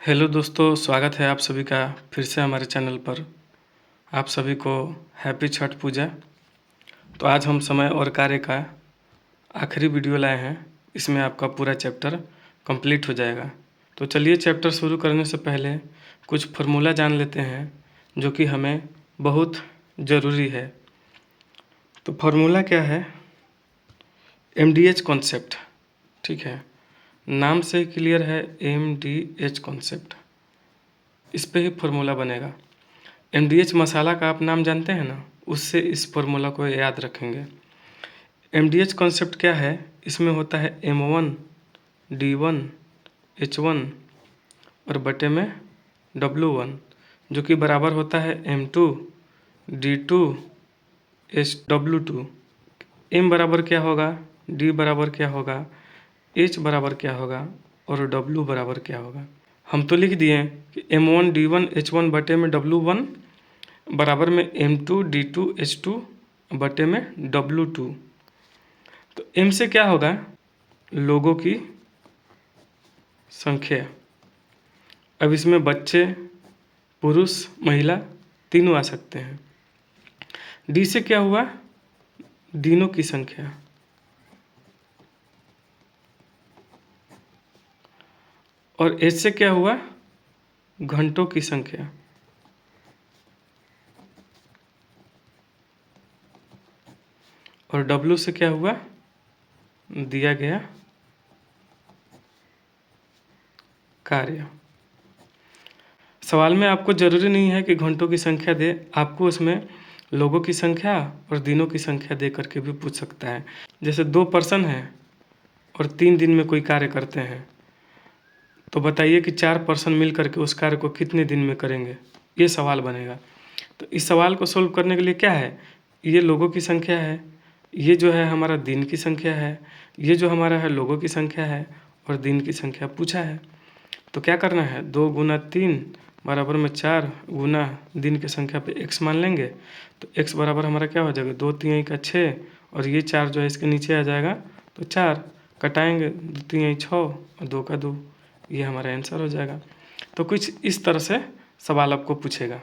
Hello दोस्तों, स्वागत है आप सभी का फिर से हमारे चैनल पर। आप सभी को हैप्पी छठ पूजा। तो आज हम समय और कार्य का आखिरी वीडियो लाए हैं। इसमें आपका पूरा चैप्टर कंप्लीट हो जाएगा। तो चलिए चैप्टर शुरू करने से पहले कुछ फार्मूला जान लेते हैं जो कि हमें बहुत ज़रूरी है। तो फार्मूला क्या है? MDH concept. ठीक है, नाम से क्लियर है, MDH कॉन्सेप्ट। इस पे ही फार्मूला बनेगा। MDH मसाला का आप नाम जानते हैं ना, उससे इस फार्मूला को याद रखेंगे। MDH कॉन्सेप्ट क्या है? इसमें होता है M1 D1 H1 और बटे में W1, जो कि बराबर होता है M2 D2 W2। M बराबर क्या होगा, D बराबर क्या होगा, H बराबर क्या होगा और W बराबर क्या होगा। हम तो लिख दिए कि M1 D1 H1 बटे में W1 बराबर में M2 D2 H2 बटे में W2। तो M से क्या होगा? लोगों की संख्या। अब इसमें बच्चे, पुरुष, महिला तीनों आ सकते हैं। D से क्या हुआ? दिनों की संख्या। और H से क्या हुआ? घंटों की संख्या। और W से क्या हुआ? दिया गया कार्य। सवाल में आपको ज़रूरी नहीं है कि घंटों की संख्या दे, आपको उसमें लोगों की संख्या और दिनों की संख्या दे करके भी पूछ सकता है। जैसे 2 पर्सन हैं और 3 दिन में कोई कार्य करते हैं, तो बताइए कि 4 पर्सन मिल करके उस कार्य को कितने दिन में करेंगे, ये सवाल बनेगा। तो इस सवाल को सोल्व करने के लिए क्या है, ये लोगों की संख्या है, ये जो है हमारा दिन की संख्या है, ये जो हमारा है लोगों की संख्या है और दिन की संख्या पूछा है। तो क्या करना है, 2 गुना 3 बराबर में 4 गुना दिन की संख्या पे x मान लेंगे। तो x बराबर हमारा क्या हो जाएगा, 2 3 का 6 और ये 4 जो है इसके नीचे आ जाएगा, तो 4 कटाएंगे, 2 3 6 और 2 का 2, ये हमारा आंसर हो जाएगा। तो कुछ इस तरह से सवाल आपको पूछेगा।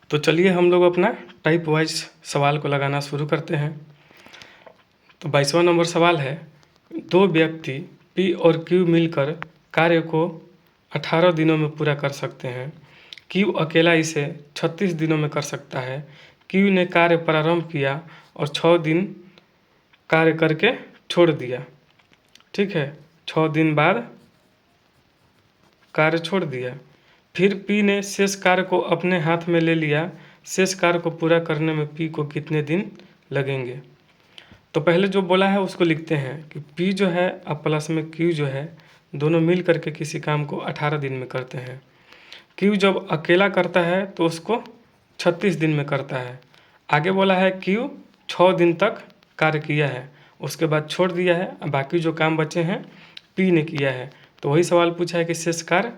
तो चलिए हम लोग अपना टाइप वाइज सवाल को लगाना शुरू करते हैं। तो 22वां नंबर सवाल है, 2 व्यक्ति P और Q मिलकर कार्य को 18 दिनों में पूरा कर सकते हैं। Q अकेला इसे 36 दिनों में कर सकता है। Q ने कार्य प्रारंभ किया और 6 दिन कार्य करके छोड़ दिया। ठीक है, 6 दिन बाद कार्य छोड़ दिया। फिर P ने शेष कार्य को अपने हाथ में ले लिया। शेष कार्य को पूरा करने में P को कितने दिन लगेंगे? तो पहले जो बोला है उसको लिखते हैं कि P जो है अब प्लस में Q जो है, दोनों मिल करके किसी काम को 18 दिन में करते हैं। Q जब अकेला करता है तो उसको 36 दिन में करता है। आगे बोला है Q 6 दिन तक कार्य किया है, उसके बाद छोड़ दिया है, बाकी जो काम बचे हैं P ने किया है। तो वही सवाल पूछा है कि शेष कार्य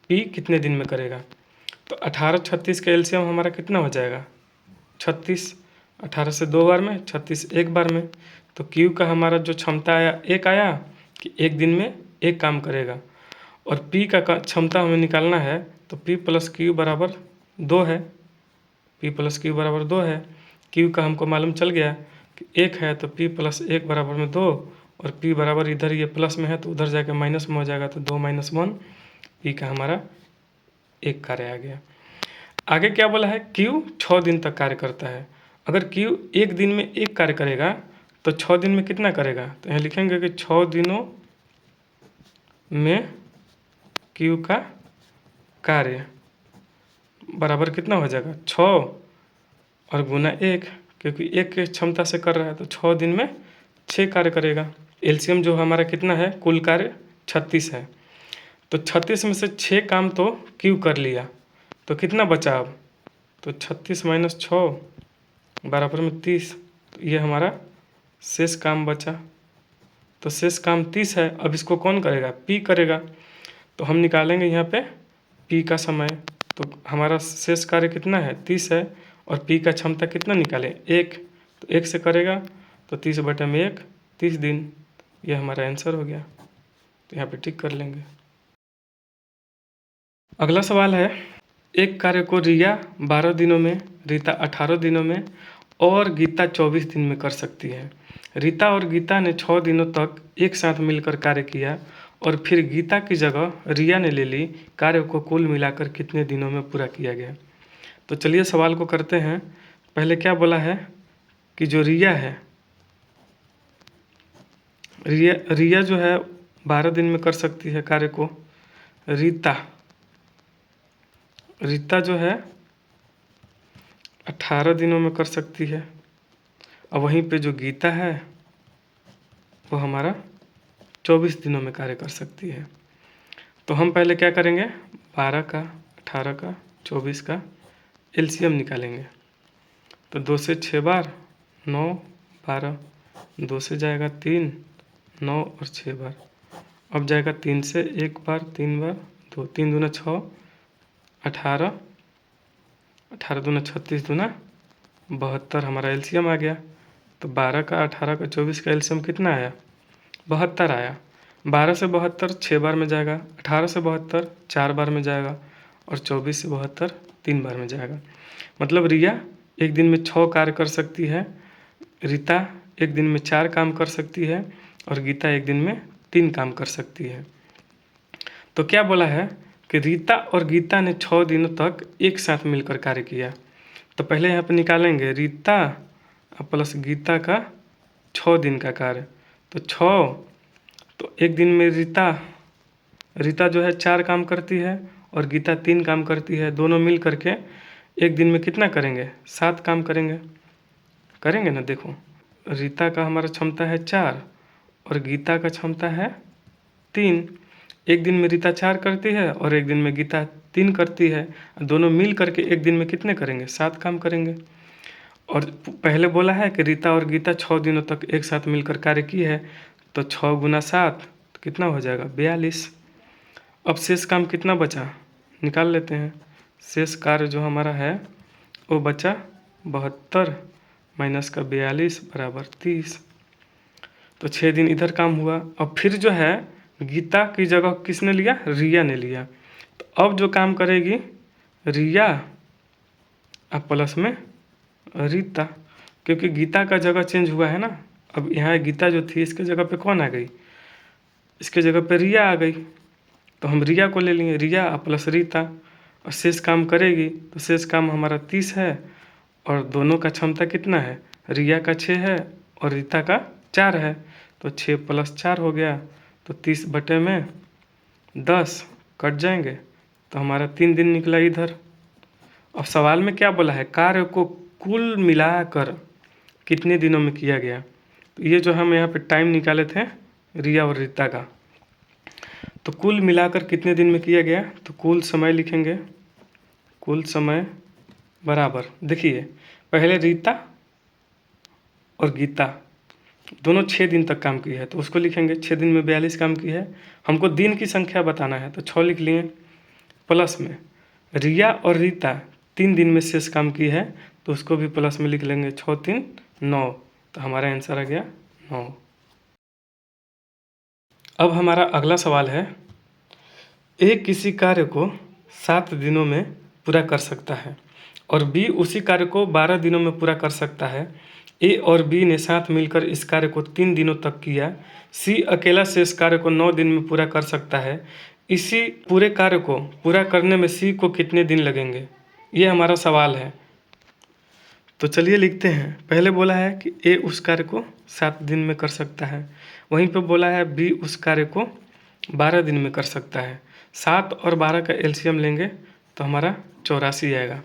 P कितने दिन में करेगा। तो 18 36 का एलसीएम हमारा कितना हो जाएगा, 36। 18 से 2 बार में, 36 एक बार में। तो Q का हमारा जो क्षमता आया, एक आया कि एक दिन में एक काम करेगा। और P का क्षमता हमें निकालना है, तो P प्लस Q बराबर 2 है। P प्लस Q बराबर 2 है। Q का हमको मालूम चल गया कि 1 है, तो P प्लस 1 बराबर में 2 और P बराबर इधर ये प्लस में है तो उधर जाके माइनस में हो जाएगा, तो 2 - 1 P का हमारा 1 कार्य आ गया। आगे क्या बोला है, Q 6 दिन तक कार्य करता है। अगर Q एक दिन में एक कार्य करेगा तो 6 दिन में कितना करेगा, तो यहाँ लिखेंगे कि 6 दिनों में Q का कार्य बराबर कितना हो जाएगा, 6 और गुना 1, क्योंकि 1 की क्षमता से कर रहा है तो 6 दिन में 6 कार्य करेगा। एलसीएम जो हमारा कितना है, कुल कार्य 36 है। तो 36 में से 6 काम तो Q कर लिया, तो कितना बचा अब, तो 36 - 6 बराबर में 30। तो ये हमारा शेष काम बचा। तो शेष काम 30 है। अब इसको कौन करेगा, P करेगा। तो हम निकालेंगे यहाँ पे P का समय। तो हमारा शेष कार्य कितना है, 30 है, और P का क्षमता कितना निकालें, 1। तो 1 से करेगा तो 30/1 30 दिन, ये हमारा आंसर हो गया। तो यहाँ पे टिक कर लेंगे। अगला सवाल है, एक कार्य को रिया 12 दिनों में, रीता 18 दिनों में और गीता 24 दिन में कर सकती है। रीता और गीता ने 6 दिनों तक एक साथ मिलकर कार्य किया और फिर गीता की जगह रिया ने ले ली। कार्य को कुल मिलाकर कितने दिनों में पूरा किया गया? तो चलिए सवाल को करते हैं। पहले क्या बोला है कि जो रिया है, रिया जो है 12 दिन में कर सकती है कार्य को। रीता जो है 18 दिनों में कर सकती है। और वहीं पे जो गीता है वो हमारा 24 दिनों में कार्य कर सकती है। तो हम पहले क्या करेंगे, 12 का, 18 का, 24 का एलसीएम निकालेंगे। तो 2 से 6 बार 9, 12, 2 से जाएगा 3, 9 और 6 बार। अब जाएगा 3 से 1 बार, 3 बार, 2, 3 दूना 6, 18, 18 दूना 36, दूना 72 हमारा एलसीएम आ गया। तो 12 का, 18 का, 24 का एलसीएम कितना आया? 72 आया। 12 से 72 6 बार में जाएगा, 18 से 72 4 बार में जाएगा और 24 से 72 3 बार में जाएगा। मतलब रिया एक दिन में 6 कार्य कर सकती है, रीता एक दिन में 4 काम कर सकती है और गीता एक दिन में 3 काम कर सकती है। तो क्या बोला है कि रीता और गीता ने 6 दिनों तक एक साथ मिलकर कार्य किया। तो पहले यहाँ पर निकालेंगे रीता प्लस गीता का 6 दिन का कार्य। तो 6, तो एक दिन में रीता जो है 4 काम करती है और गीता 3 काम करती है। दोनों मिल करके एक दिन में कितना करेंगे? 7 काम करेंगे ना। देखो, रीता का हमारा क्षमता है 4 और गीता का क्षमता है 3। एक दिन में रीता 4 करती है और एक दिन में गीता 3 करती है। दोनों मिल करके एक दिन में कितने करेंगे? 7 काम करेंगे। और पहले बोला है कि रीता और गीता 6 दिनों तक एक साथ मिलकर कार्य की है। तो 6 गुना 7 तो कितना हो जाएगा? 42। अब शेष काम कितना बचा, निकाल लेते हैं। शेष कार्य जो हमारा है वो बचा 72 माइनस का 42 बराबर 30। तो 6 दिन इधर काम हुआ। अब फिर जो है गीता की जगह किसने लिया? रिया ने लिया। तो अब जो काम करेगी रिया अब प्लस में रीता, क्योंकि गीता का जगह चेंज हुआ है ना। अब यहाँ गीता जो थी इसके जगह पे कौन आ गई? इसके जगह पे रिया आ गई। तो हम रिया को ले लेंगे, रिया प्लस रीता। और शेष काम करेगी तो शेष काम हमारा 30 है और दोनों का क्षमता कितना है? रिया का 6 है और रीता का 4 है। तो 6 + 4 हो गया। तो 30/10 कट जाएंगे। तो हमारा 3 दिन निकला इधर। अब सवाल में क्या बोला है? कार्य को कुल मिलाकर कितने दिनों में किया गया। तो ये जो हम यहाँ पे टाइम निकाले थे रिया और रीता का, तो कुल मिलाकर कितने दिन में किया गया। तो कुल समय लिखेंगे, कुल समय बराबर, देखिए पहले रीता और गीता दोनों 6 दिन तक काम किया है तो उसको लिखेंगे। 6 दिन में 42 काम की है। हमको दिन की संख्या बताना है तो 6 लिख लिए। प्लस में रिया और रीता 3 दिन में शेष काम की है तो उसको भी प्लस में लिख लेंगे। 6 3 9, तो हमारा आंसर आ गया 9। अब हमारा अगला सवाल है, ए किसी कार्य को 7 दिनों में पूरा कर सकता है और बी उसी कार्य को 12 दिनों में पूरा कर सकता है। ए और बी ने साथ मिलकर इस कार्य को 3 दिनों तक किया। सी अकेला से इस कार्य को 9 दिन में पूरा कर सकता है। इसी पूरे कार्य को पूरा करने में सी को कितने दिन लगेंगे? ये हमारा सवाल है। तो चलिए लिखते हैं। पहले बोला है कि ए उस कार्य को 7 दिन में कर सकता है, वहीं पे बोला है बी उस कार्य को 12 दिन में कर सकता है। 7 और 12 का एलसीएम लेंगे तो हमारा 84 आएगा।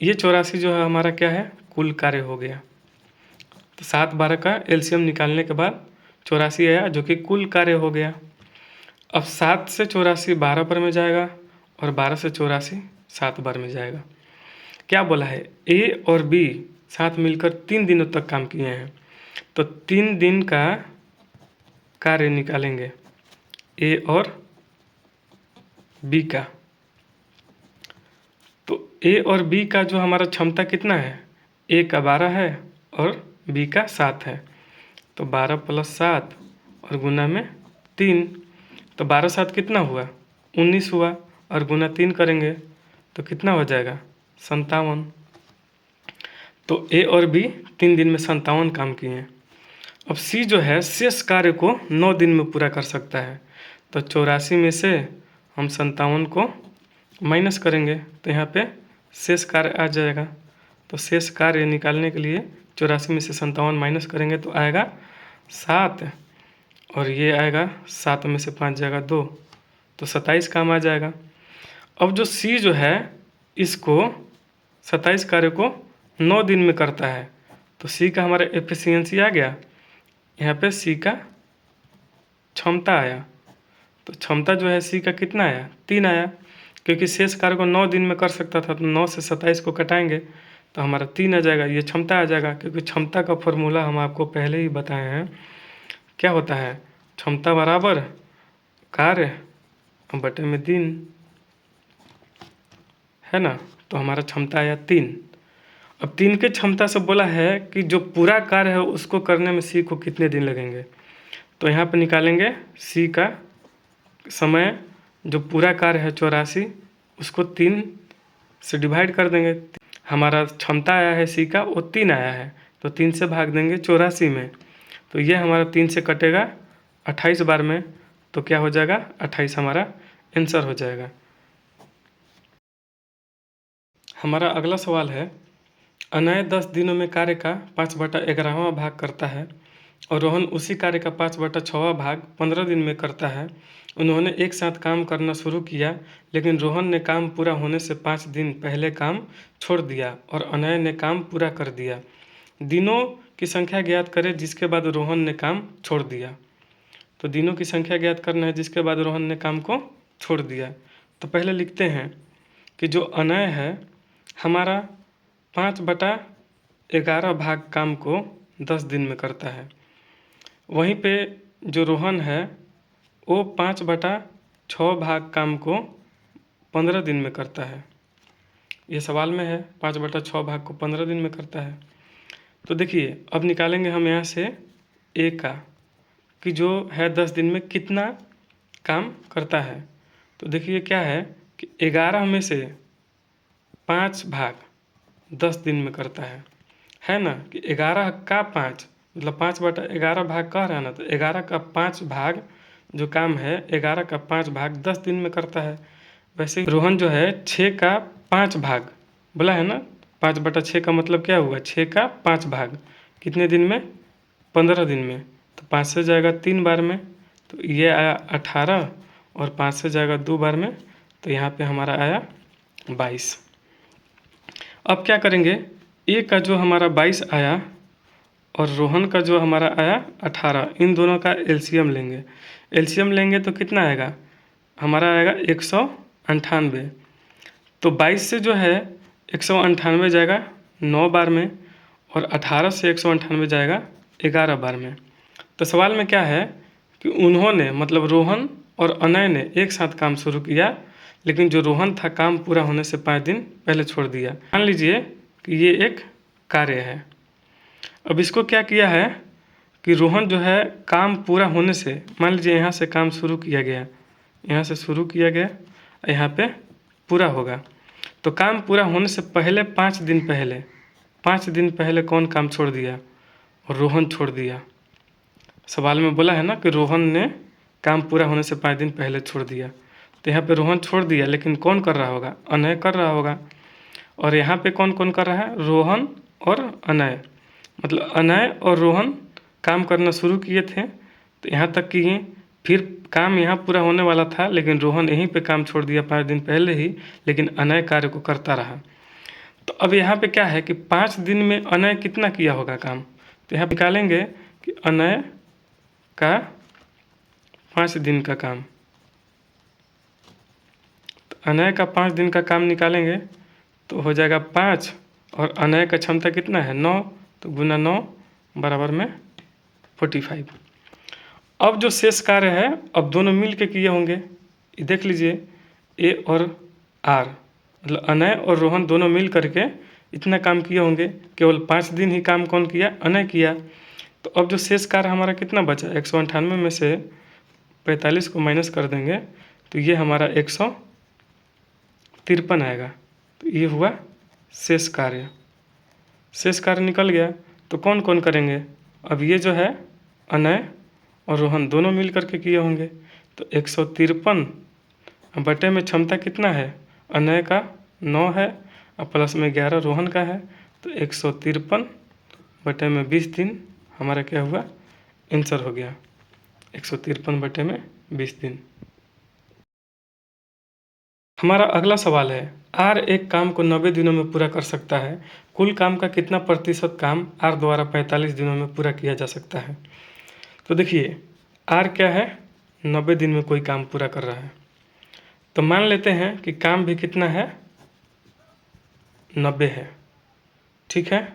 ये 84 जो है हमारा क्या है? कुल कार्य हो गया। तो 7 12 का एलसीएम निकालने के बाद 84 आया जो कि कुल कार्य हो गया। अब 7 से 84 12 बार में जाएगा और 12 से 84 7 बार में जाएगा। क्या बोला है? ए और बी साथ मिलकर 3 दिनों तक काम किए हैं तो 3 दिन का कार्य निकालेंगे ए और बी का। तो ए और बी का जो हमारा क्षमता कितना है? ए का 12 है और बी का 7 है। तो 12 + 7 और गुना में 3, तो 12 7 कितना हुआ? 19 हुआ। और गुना 3 करेंगे तो कितना हो जाएगा 57। तो ए और बी 3 दिन में 57 काम किए हैं। अब सी जो है शेष कार्य को 9 दिन में पूरा कर सकता है। तो 84 में से हम 57 को माइनस करेंगे तो यहाँ पे शेष कार्य आ जाएगा। तो शेष कार्य निकालने के लिए 84 में से 57 माइनस करेंगे तो आएगा 7, और ये आएगा 7 में से 5 जाएगा 2, तो 27 काम आ जाएगा। अब जो सी जो है इसको 27 कार्य को 9 दिन में करता है, तो सी का हमारा एफिशिएंसी आ गया। यहाँ पे सी का क्षमता आया, तो क्षमता जो है सी का कितना आया 3 आया, क्योंकि शेष कार्य को 9 दिन में कर सकता था, तो 9 से 27 को कटाएंगे तो हमारा 3 आ जाएगा, ये क्षमता आ जाएगा। क्योंकि क्षमता का फॉर्मूला हम आपको पहले ही बताए हैं, क्या होता है क्षमता बराबर कार्य बटे में दिन, है ना। तो हमारा क्षमता आया 3। अब 3 के क्षमता से बोला है कि जो पूरा कार्य है उसको करने में सी को कितने दिन लगेंगे। तो यहाँ पे निकालेंगे सी का समय, जो पूरा कार्य है 84, उसको 3 से डिवाइड कर देंगे। हमारा क्षमता आया है सी का वो 3 आया है, तो 3 से भाग देंगे 84 में, तो ये हमारा 3 से कटेगा 28 बार में, तो क्या हो जाएगा 28 हमारा आंसर हो जाएगा। हमारा अगला सवाल है, अनय 10 दिनों में कार्य का 5/11वां भाग करता है और रोहन उसी कार्य का 5/6वां भाग 15 दिन में करता है। उन्होंने एक साथ काम करना शुरू किया, लेकिन रोहन ने काम पूरा होने से 5 दिन पहले काम छोड़ दिया और अनय ने काम पूरा कर दिया। दिनों की संख्या ज्ञात करें जिसके बाद रोहन ने काम छोड़ दिया। तो दिनों की संख्या ज्ञात करना है जिसके बाद रोहन ने काम को छोड़ दिया। तो पहले लिखते हैं कि जो अनय है हमारा 5/11 भाग काम को 10 दिन में करता है, वहीं पे जो रोहन है वो 5/6 भाग काम को 15 दिन में करता है। ये सवाल में है 5/6 भाग को 15 दिन में करता है। तो देखिए अब निकालेंगे हम यहाँ से ए का, कि जो है 10 दिन में कितना काम करता है। तो देखिए क्या है कि 11 में से 5 भाग 10 दिन में करता है ना, कि 11 का 5 मतलब 5/11 भाग कह रहा है ना, तो 11 का 5 भाग जो काम है 11 का 5 भाग 10 दिन में करता है। वैसे रोहन जो है 6 का 5 भाग बोला है ना, 5/6 का मतलब क्या हुआ 6 का 5 भाग कितने दिन में 15 दिन में, तो 5 से जाएगा 3 बार में, तो ये आया 18 और 5 से जाएगा 2 बार में, तो यहाँ पे हमारा आया 22। अब क्या करेंगे, ए का जो हमारा 22 आया और रोहन का जो हमारा आया 18, इन दोनों का एलसीएम लेंगे। एलसीएम लेंगे तो कितना आएगा हमारा आएगा 198। तो 22 से जो है 198 जाएगा 9 बार में, और 18 से 198 जाएगा 11 बार में। तो सवाल में क्या है कि उन्होंने मतलब रोहन और अनय ने एक साथ काम शुरू किया, लेकिन जो रोहन था काम पूरा होने से 5 दिन पहले छोड़ दिया। मान लीजिए कि ये एक कार्य है। अब इसको क्या किया है कि रोहन जो है काम पूरा होने से, मान लीजिए यहाँ से काम शुरू किया गया, यहाँ से शुरू किया गया, यहाँ पे पूरा होगा, तो काम पूरा होने से पहले 5 दिन पहले कौन काम छोड़ दिया, और रोहन छोड़ दिया। सवाल में बोला है ना कि रोहन ने काम पूरा होने से 5 दिन पहले छोड़ दिया, तो यहाँ पे रोहन छोड़ दिया, लेकिन कौन कर रहा होगा अनय कर रहा होगा। और यहाँ पे कौन कौन कर रहा है रोहन और अनय, मतलब अनय और रोहन काम करना शुरू किए थे, तो यहाँ तक किए, फिर काम यहाँ पूरा होने वाला था, लेकिन रोहन यहीं पे काम छोड़ दिया 5 दिन पहले ही, लेकिन अनय कार्य को करता रहा। तो अब यहाँ पे क्या है कि 5 दिन में अनय कितना किया होगा काम, तो यहाँ निकालेंगे कि अनय का 5 दिन का काम, तो अनय का 5 दिन का काम निकालेंगे तो हो जाएगा 5, और अनय का क्षमता कितना है 9, तो गुना 9 बराबर में 45। अब जो शेष कार्य है अब दोनों मिल के किए होंगे, देख लीजिए ए और आर, मतलब अनय और रोहन दोनों मिल करके इतना काम किए होंगे, केवल 5 दिन ही काम कौन किया अनय किया। तो अब जो शेष कार्य हमारा कितना बचा 198 में से 45 को माइनस कर देंगे, तो ये हमारा 115 53 आएगा। तो ये हुआ शेष कार्य। शेष कार्य निकल गया तो कौन कौन करेंगे? अब ये जो है अनय और रोहन दोनों मिल करके किए होंगे। तो 153 बटे में क्षमता कितना है? अनय का 9 है और प्लस में 11 रोहन का है। तो 153 बटे में 20 दिन हमारा क्या हुआ? आंसर हो गया 153 बटे में 20 दिन। हमारा अगला सवाल है, आर एक काम को 90 दिनों में पूरा कर सकता है, कुल काम का कितना प्रतिशत काम आर द्वारा 45 दिनों में पूरा किया जा सकता है? तो देखिए आर क्या है? 90 दिन में कोई काम पूरा कर रहा है। तो मान लेते हैं कि काम भी कितना है? 90 है, ठीक है।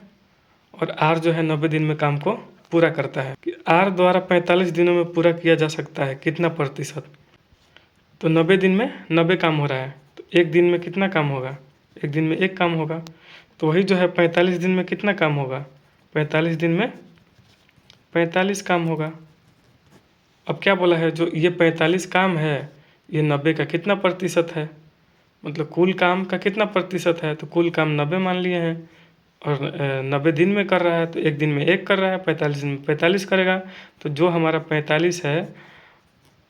और आर जो है 90 दिन में काम को पूरा करता है कि आर द्वारा 45 दिनों में पूरा किया जा सकता है कितना प्रतिशत? तो 90 दिन में 90 काम हो रहा है, तो एक दिन में कितना काम होगा? एक दिन में एक काम होगा। तो वही जो है 45 दिन में कितना काम होगा? 45 दिन में 45 काम होगा। अब क्या बोला है? जो ये 45 काम है ये 90 का कितना प्रतिशत है? मतलब कुल काम का कितना प्रतिशत है? तो कुल काम 90 मान लिए हैं और 90 दिन में कर रहा है, तो एक दिन में एक कर रहा है, 45 दिन में 45 करेगा। तो जो हमारा 45 है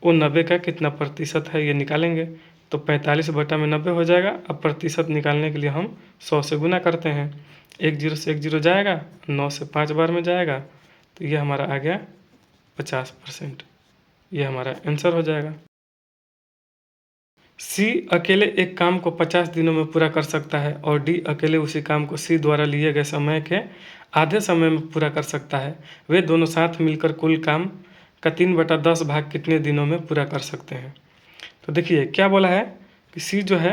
वो 90 का कितना प्रतिशत है ये निकालेंगे। तो 45 बटा में 90 हो जाएगा। अब प्रतिशत निकालने के लिए हम 100 से गुना करते हैं। 1 जीरो से 1 जीरो जाएगा, 9 से 5 बार में जाएगा, तो ये हमारा आ गया 50%। ये हमारा आंसर हो जाएगा। सी अकेले एक काम को 50 दिनों में पूरा कर सकता है और डी अकेले उसी काम को सी द्वारा लिए गए समय के आधे समय में पूरा कर सकता है। वे दोनों साथ मिलकर कुल काम का 3/10 भाग कितने दिनों में पूरा कर सकते हैं? तो देखिए क्या बोला है कि सी जो है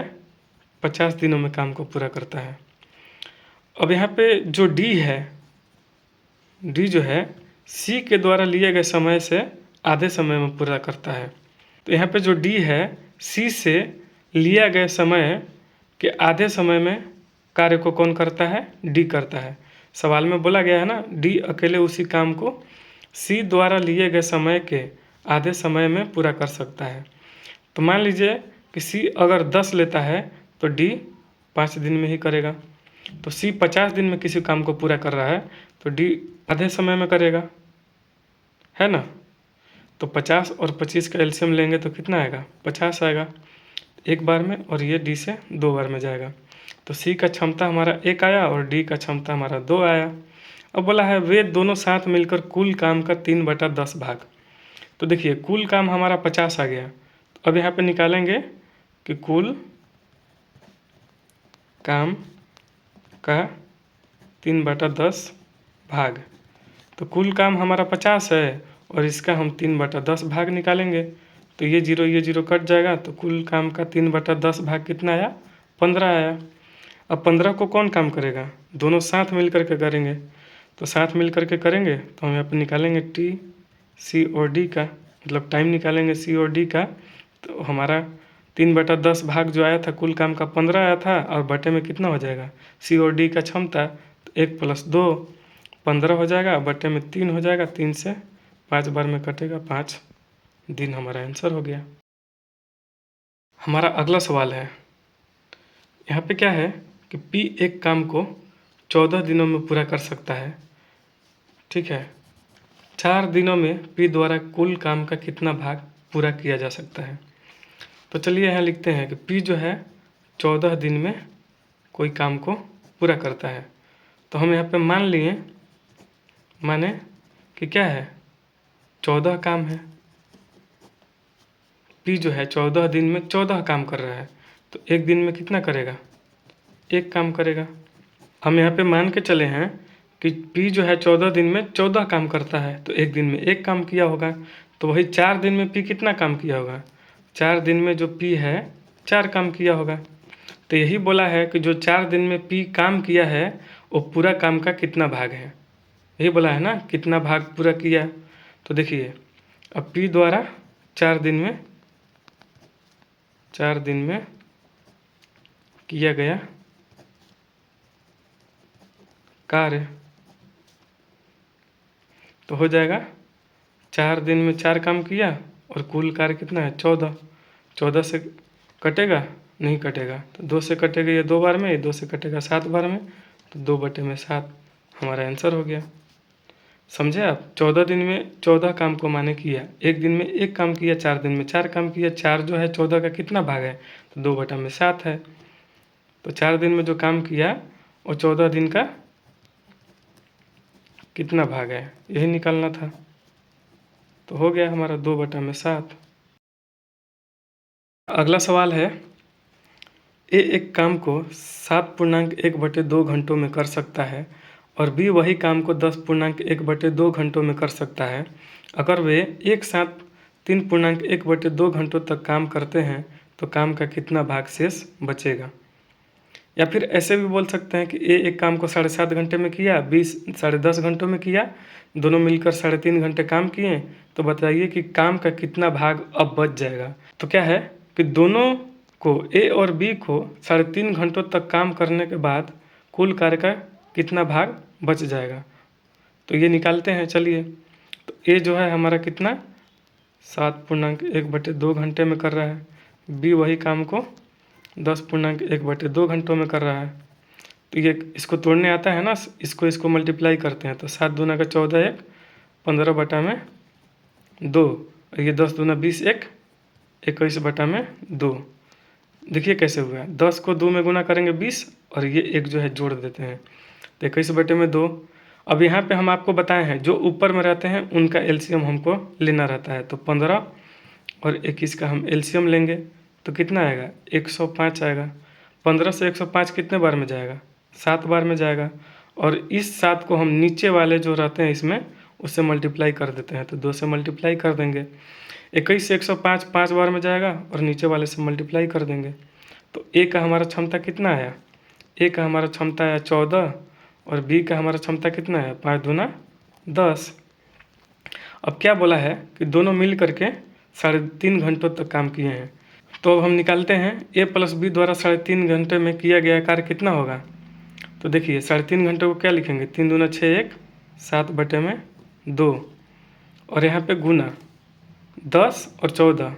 50 दिनों में काम को पूरा करता है। अब यहाँ पे जो डी है, डी जो है सी के द्वारा लिए गए समय से आधे समय में पूरा करता है। तो यहाँ पे जो डी है सी से लिया गया समय के आधे समय में कार्य को कौन करता है? डी करता है। सवाल में बोला गया है ना, डी अकेले उसी काम को सी द्वारा लिए गए समय के आधे समय में पूरा कर सकता है। तो मान लीजिए कि सी अगर 10 लेता है तो डी 5 दिन में ही करेगा। तो सी 50 दिन में किसी काम को पूरा कर रहा है तो डी आधे समय में करेगा, है ना। तो 50 और 25 का एलसीएम लेंगे तो कितना आएगा? 50 आएगा एक बार में, और ये डी से 2 बार में जाएगा। तो सी का क्षमता हमारा 1 आया और डी का क्षमता हमारा 2 आया। अब बोला है वे दोनों साथ मिलकर कुल काम का 3/10 भाग। तो देखिए कुल काम हमारा 50 आ गया। तो अब यहाँ पे निकालेंगे कि कुल काम का 3/10 भाग। तो कुल काम हमारा 50 है और इसका हम 3/10 भाग निकालेंगे। तो ये जीरो कट जाएगा, तो कुल काम का 3/10 भाग कितना आया? 15 आया। अब 15 को कौन काम करेगा? दोनों साथ मिल करके करेंगे। तो साथ मिल करके करेंगे तो हम यहाँ पे निकालेंगे टी सी और डी का, मतलब टाइम निकालेंगे सी और डी का। तो हमारा 3/10 भाग जो आया था कुल काम का 15 आया था, और बटे में कितना हो जाएगा? सी और डी का क्षमता, तो 1 + 2 15 हो जाएगा, बटे में 3 हो जाएगा, 3 से 5 बार में कटेगा, 5 दिन हमारा आंसर हो गया। हमारा अगला सवाल है, यहाँ पे क्या है कि पी एक काम को 14 दिनों में पूरा कर सकता है, ठीक है। 4 दिनों में पी द्वारा कुल काम का कितना भाग पूरा किया जा सकता है? तो चलिए यहाँ लिखते हैं कि पी जो है 14 दिन में कोई काम को पूरा करता है। तो हम यहाँ पे मान लिए, माने कि क्या है? 14 काम है। पी जो है 14 दिन में 14 काम कर रहा है, तो एक दिन में कितना करेगा? एक काम करेगा। हम यहाँ पे मान के चले हैं कि पी जो है 14 दिन में 14 काम करता है, तो एक दिन में एक काम किया होगा। तो वही 4 दिन में पी कितना काम किया होगा? 4 दिन में जो पी है 4 काम किया होगा। तो यही बोला है कि जो 4 दिन में पी काम किया है वो पूरा काम का कितना भाग है, यही बोला है ना, कितना भाग पूरा किया। तो देखिए अब पी द्वारा 4 दिन में किया गया कार्य, तो हो जाएगा 4 दिन में 4 काम किया और कुल कार्य कितना है? 14 से कटेगा नहीं कटेगा, तो 2 से कटेगा ये 2 बार में, ये 2 से कटेगा 7 बार में, तो 2/7 हमारा आंसर हो गया। समझे आप? 14 दिन में 14 काम को माने किया, एक दिन में एक काम किया, 4 दिन में 4 काम किया। 4 जो है 14 का कितना भाग है? तो 2/7 है। तो 4 दिन में जो काम किया वो 14 दिन का कितना भाग है, यही निकालना था। तो हो गया हमारा 2/7। अगला सवाल है, ए एक काम को 7.1/2 घंटों में कर सकता है और बी वही काम को 10.1/2 घंटों में कर सकता है। अगर वे एक साथ 3.1/2 घंटों तक काम करते हैं तो काम का कितना भाग शेष बचेगा? या फिर ऐसे भी बोल सकते हैं कि ए एक काम को 7.5 घंटे में किया, बी 10.5 घंटों में किया, दोनों मिलकर 3.5 घंटे काम किए, तो बताइए कि काम का कितना भाग अब बच जाएगा। तो क्या है कि दोनों को, ए और बी को 3.5 घंटों तक काम करने के बाद कुल कार्य का कितना भाग बच जाएगा, तो ये निकालते हैं। चलिए, तो ए जो है हमारा कितना 7.1/2 घंटे में कर रहा है, बी वही काम को 10.1/2 घंटों में कर रहा है। तो ये इसको तोड़ने आता है ना, इसको मल्टीप्लाई करते हैं, तो 7 दूना का 14, 1 15/2, और ये 10 दूना 20, 1 21/2। देखिए कैसे हुआ है, 10 को 2 में गुना करेंगे 20, और ये एक जो है जोड़ देते हैं, तो 21/2। अब यहाँ पे हम आपको बताए हैं जो ऊपर में रहते हैं उनका एलसीएम हमको लेना रहता है, तो 15 और 21 का हम एलसीएम लेंगे तो कितना आएगा? 105 आएगा। 15 से 105 कितने बार में जाएगा? 7 बार में जाएगा। और इस 7 को हम नीचे वाले जो रहते हैं इसमें उससे मल्टीप्लाई कर देते हैं, तो 2 से मल्टीप्लाई कर देंगे। 21 से 105 5 बार में जाएगा और नीचे वाले से मल्टीप्लाई कर देंगे। तो ए का हमारा क्षमता कितना आया? ए का हमारा क्षमता आया 14, और बी का हमारा क्षमता कितना है? 5 दूना 10। अब क्या बोला है कि दोनों मिल करके 3.5 घंटों तक काम किए हैं। तो अब हम निकालते हैं ए प्लस बी द्वारा 3.5 घंटे में किया गया कार्य कितना होगा। तो देखिए 3.5 घंटे को क्या लिखेंगे? 3 दूना 6, 1 7/2, और यहाँ पे गुना 10 और 14।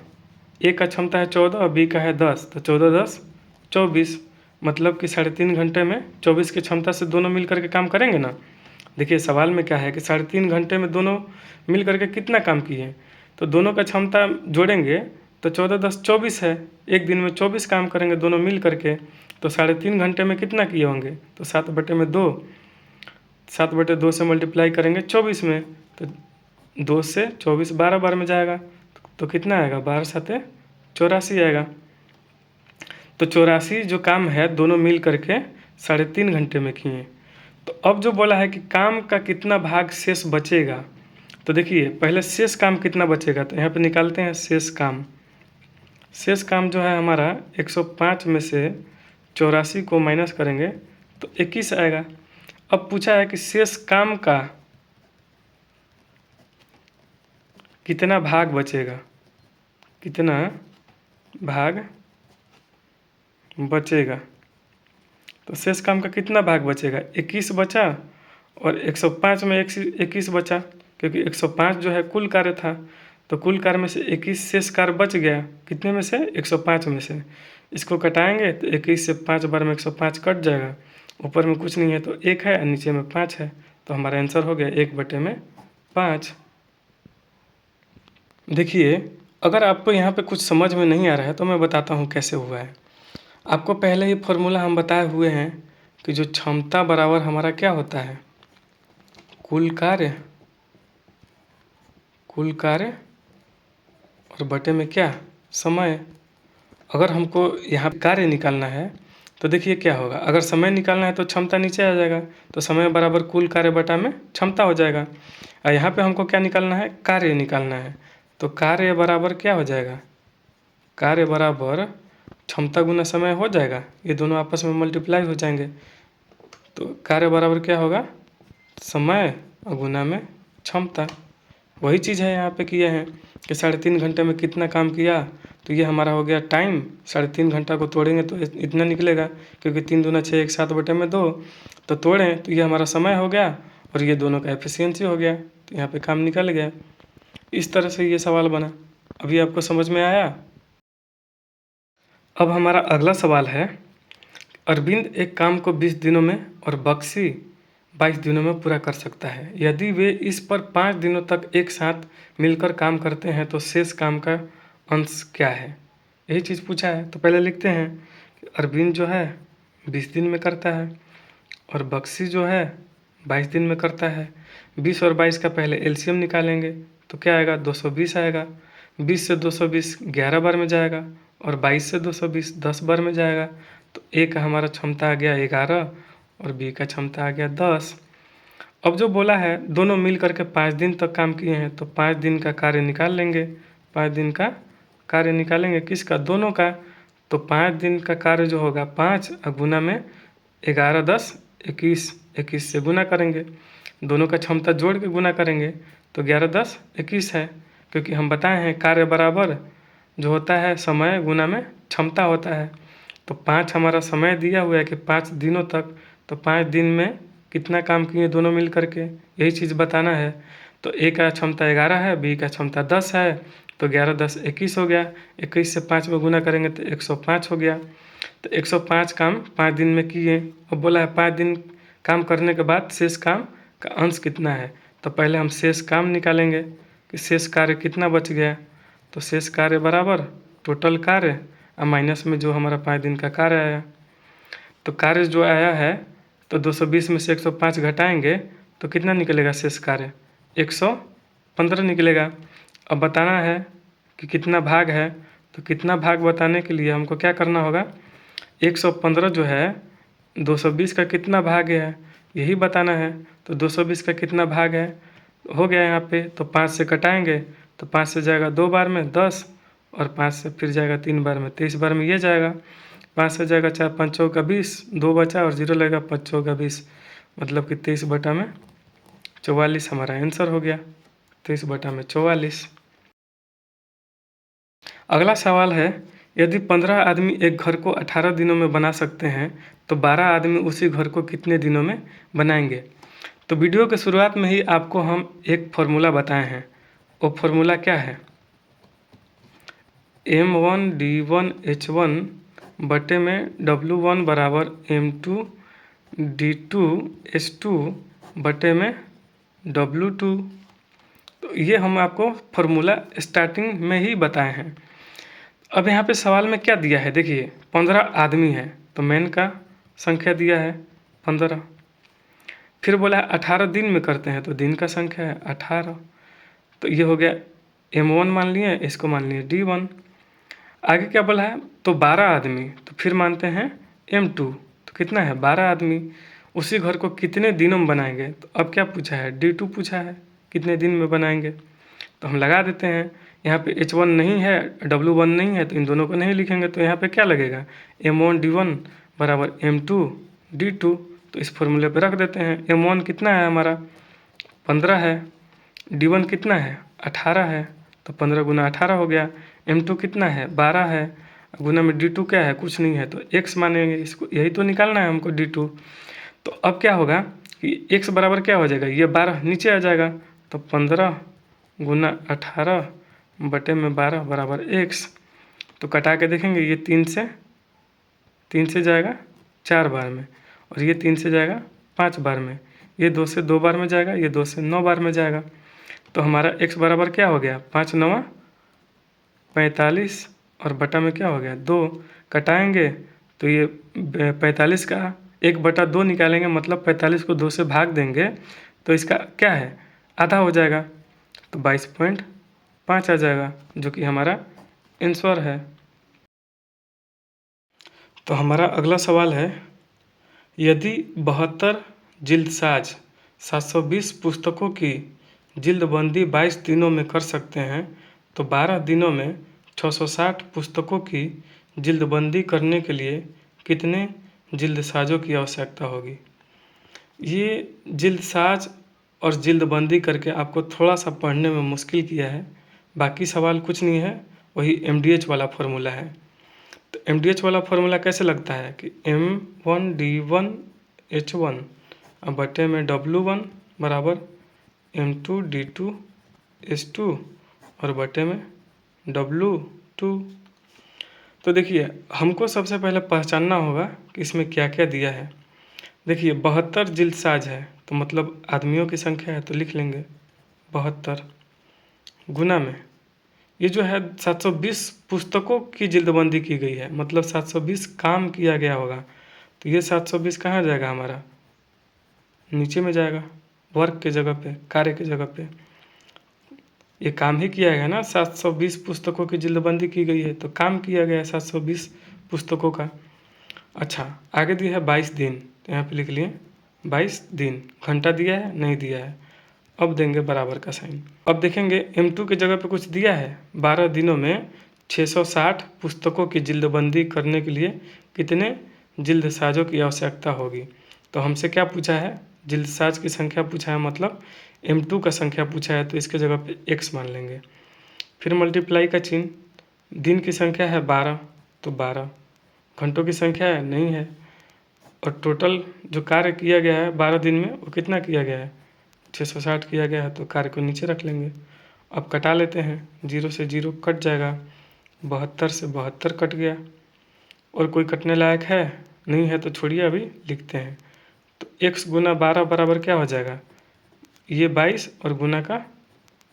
ए का क्षमता है 14 और बी का है 10, तो 14 10 24, मतलब कि 3.5 घंटे में 24 की क्षमता से दोनों मिल करके काम करेंगे ना। देखिए सवाल में क्या है कि 3.5 घंटे में दोनों मिल करके कितना काम किए, तो दोनों का क्षमता जोड़ेंगे तो 14 10 24 है। एक दिन में 24 काम करेंगे दोनों मिल करके, तो 3.5 घंटे में कितना किए होंगे? तो 7/2, 7/2 से मल्टीप्लाई करेंगे 24 में, तो 2 से 24 12 बार में जाएगा, तो कितना आएगा? 12 7 84 आएगा। तो 84 जो काम है दोनों मिल करके 3.5 घंटे में किए। तो अब जो बोला है कि काम का कितना भाग शेष बचेगा, तो देखिए पहले शेष काम कितना बचेगा, तो यहाँ पे निकालते हैं शेष काम। शेष काम जो है हमारा 105 में से 84 को माइनस करेंगे तो 21 आएगा। अब पूछा है कि शेष काम का कितना भाग बचेगा, कितना भाग बचेगा। तो शेष काम का कितना भाग बचेगा? 21 बचा, और 105 में 21 बचा, क्योंकि 105 जो है कुल कार्य था, तो कुल कार्य में से 21 शेष कार्य बच गया। कितने में से? 105 में से। इसको कटाएंगे तो 21 से 5 बार में 105 कट जाएगा, ऊपर में कुछ नहीं है तो 1 है और नीचे में 5 है, तो हमारा आंसर हो गया 1/5। देखिए अगर आपको यहाँ पे कुछ समझ में नहीं आ रहा है तो मैं बताता हूँ कैसे हुआ है। आपको पहले ही फॉर्मूला हम बताए हुए हैं कि जो क्षमता बराबर हमारा क्या होता है? कुल कार्य और बटे में क्या? समय। अगर हमको यहाँ कार्य निकालना है तो देखिए क्या होगा, अगर समय निकालना है तो क्षमता नीचे आ जाएगा, तो समय बराबर कुल कार्य बटा में क्षमता हो जाएगा। और यहाँ पे हमको क्या निकालना है? कार्य निकालना है, तो कार्य बराबर क्या हो जाएगा? कार्य बराबर क्षमता गुना समय हो जाएगा, ये दोनों आपस में मल्टीप्लाई हो जाएंगे। तो कार्य बराबर क्या होगा? समय और गुना में क्षमता। वही चीज़ है यहाँ पे किए हैं कि 3.5 घंटे में कितना काम किया, तो ये हमारा हो गया टाइम। 3.5 घंटा को तोड़ेंगे तो इतना निकलेगा, क्योंकि 3 दूना 6 1 7/2, तो तोड़ें तो ये हमारा समय हो गया और ये दोनों का एफिशिएंसी हो गया, तो यहाँ पे काम निकल गया। इस तरह से ये सवाल बना। अभी आपको समझ में आया? अब हमारा अगला सवाल है, अरविंद एक काम को 20 दिनों में और बक्सी 22 दिनों में पूरा कर सकता है। यदि वे इस पर 5 दिनों तक एक साथ मिलकर काम करते हैं तो शेष काम का अंश क्या है? यही चीज़ पूछा है। तो पहले लिखते हैं कि अरविंद जो है 20 दिन में करता है और बक्सी जो है 22 दिन में करता है। 20 और 22 का पहले एलसीएम निकालेंगे तो क्या आएगा, 220 आएगा। 20 से 220 11 बार में जाएगा और 22 से 220 10 बार में जाएगा। तो ए का हमारा क्षमता आ गया 11 और बी का क्षमता आ गया 10। अब जो बोला है दोनों मिल करके 5 दिन तक काम किए हैं तो 5 दिन का कार्य निकाल लेंगे। 5 दिन का कार्य निकालेंगे किसका, दोनों का। तो 5 दिन का कार्य जो होगा 5 और गुना में 11 10 21, 21 से गुना करेंगे। दोनों का क्षमता जोड़ के गुना करेंगे तो 11 10 21 है, क्योंकि हम बताए हैं कार्य बराबर जो होता है समय गुना में क्षमता होता है। तो 5 हमारा समय दिया हुआ है कि 5 दिनों तक, तो 5 दिन में कितना काम किए दोनों मिल करके, यही चीज़ बताना है। तो ए का क्षमता 11 है, बी का क्षमता 10 है, तो 11 10 21 हो गया। 21 से 5 में गुना करेंगे तो 105 हो गया। तो 105 काम 5 दिन में किए। अब बोला है 5 दिन काम करने के बाद शेष काम का अंश कितना है। तो पहले हम शेष काम निकालेंगे कि शेष कार्य कितना बच गया। तो शेष कार्य बराबर टोटल कार्य और माइनस में जो हमारा 5 दिन का कार्य आया। तो कार्य जो आया है तो 220 में से 105 घटाएंगे तो कितना निकलेगा शेष कार्य, 115 निकलेगा। अब बताना है कि कितना भाग है। तो कितना भाग बताने के लिए हमको क्या करना होगा, 115 जो है 220 का कितना भाग है यही बताना है। तो 220 का कितना भाग है हो गया यहाँ पे, तो 5 से कटाएंगे तो 5 से जाएगा 2 बार में 10 और 5 से फिर जाएगा 3 बार में 23 बार में ये जाएगा। 5 से जाएगा 4 5 चौका 20, 2 बचा और 0 लगेगा 5 चौका 20, मतलब कि 23 बटा में 44 हमारा आंसर हो गया। 23 बटा में 44। अगला सवाल है, यदि 15 आदमी एक घर को 18 दिनों में बना सकते हैं तो 12 आदमी उसी घर को कितने दिनों में बनाएंगे। तो वीडियो के शुरुआत में ही आपको हम एक फार्मूला बताए हैं। वो फार्मूला क्या है, M1D1H1 बटे में W1 बराबर M2D2H2 बटे में W2। तो ये हम आपको फार्मूला स्टार्टिंग में ही बताए हैं। अब यहाँ पे सवाल में क्या दिया है, देखिए 15 आदमी है तो मैन का संख्या दिया है 15। फिर बोला है 18 दिन में करते हैं तो दिन का संख्या है 18। तो ये हो गया M1 मान लिए, इसको मान लिए D1। आगे क्या बोला है, तो 12 आदमी, तो फिर मानते हैं M2, तो कितना है 12 आदमी उसी घर को कितने दिनों में बनाएंगे। तो अब क्या पूछा है, D2 पूछा है कितने दिन में बनाएंगे। तो हम लगा देते हैं, यहाँ पे H1 नहीं है W1 नहीं है तो इन दोनों को नहीं लिखेंगे। तो यहाँ पे क्या लगेगा, M1 D1 बराबर M2 D2। तो इस फॉर्मूले पे रख देते हैं। M1 कितना है हमारा 15 है, D1 कितना है 18 है, तो 15 गुना 18 हो गया। M2 कितना है 12 है, गुना में D2 क्या है कुछ नहीं है तो X मानेंगे इसको, यही तो निकालना है हमको D2। तो अब क्या होगा कि X बराबर क्या हो जाएगा, ये 12 नीचे आ जाएगा तो 15 गुना 18 बटे में 12 बराबर X। तो कटा के देखेंगे ये 3 से जाएगा 4 बार में और ये 3 से जाएगा 5 बार में, ये 2 से 2 बार में जाएगा, ये 2 से 9 बार में जाएगा। तो हमारा X बराबर क्या हो गया 5 9 45 और बटा में क्या हो गया 2। कटाएंगे तो ये 45 का 1/2 निकालेंगे, मतलब 45 को 2 से भाग देंगे तो इसका क्या है आधा हो जाएगा, तो 22.5 आ जाएगा जो कि हमारा आंसर है। तो हमारा अगला सवाल है, यदि 72 जिल्दसाज 720 पुस्तकों की जिल्दबंदी 22 दिनों में कर सकते हैं तो 12 दिनों में 660 पुस्तकों की जिल्दबंदी करने के लिए कितने जिल्दसाजों की आवश्यकता होगी। ये जिल्दसाज और जिल्दबंदी करके आपको थोड़ा सा पढ़ने में मुश्किल किया है, बाकी सवाल कुछ नहीं है, वही MDH वाला फार्मूला है। तो MDH वाला फार्मूला कैसे लगता है कि M1D1H1 बटे में W1 बराबर M2D2H2 और बटे में W2। तो देखिए हमको सबसे पहले पहचानना होगा कि इसमें क्या क्या दिया है। देखिए 72 जिल्दसाज है तो मतलब आदमियों की संख्या है, तो लिख लेंगे 72 गुना में ये जो है 720 पुस्तकों की जिल्दबंदी की गई है, मतलब 720 काम किया गया होगा। तो ये 720 कहाँ जाएगा, हमारा नीचे में जाएगा, वर्क के जगह पे, कार्य की जगह पे। ये काम ही किया गया ना, 720 पुस्तकों की जिल्दबंदी की गई है तो काम किया गया है 720 पुस्तकों का। अच्छा, आगे दिया है 22 दिन, तो यहाँ पे लिख लिए 22 दिन। घंटा दिया है, नहीं दिया है। अब देंगे बराबर का साइन। अब देखेंगे M2 की जगह पे कुछ दिया है, 12 दिनों में 660 पुस्तकों की जिल्दबंदी करने के लिए कितने जिल्दसाजों की आवश्यकता होगी। तो हमसे क्या पूछा है, जिल्दसाज की संख्या पूछा है, मतलब M2 का संख्या पूछा है, तो इसके जगह पे x मान लेंगे। फिर मल्टीप्लाई का चिन्ह, दिन की संख्या है 12 तो 12, घंटों की संख्या है नहीं है, और टोटल जो कार्य किया गया है 12 दिन में वो कितना किया गया है, 660 किया गया है, तो कार्य को नीचे रख लेंगे। अब कटा लेते हैं, 0 से 0 कट जाएगा, 72 से 72 कट गया। और कोई कटने लायक है नहीं है तो छोड़िए, अभी लिखते हैं। तो x गुना 12 बराबर क्या हो जाएगा, ये 22 और गुना का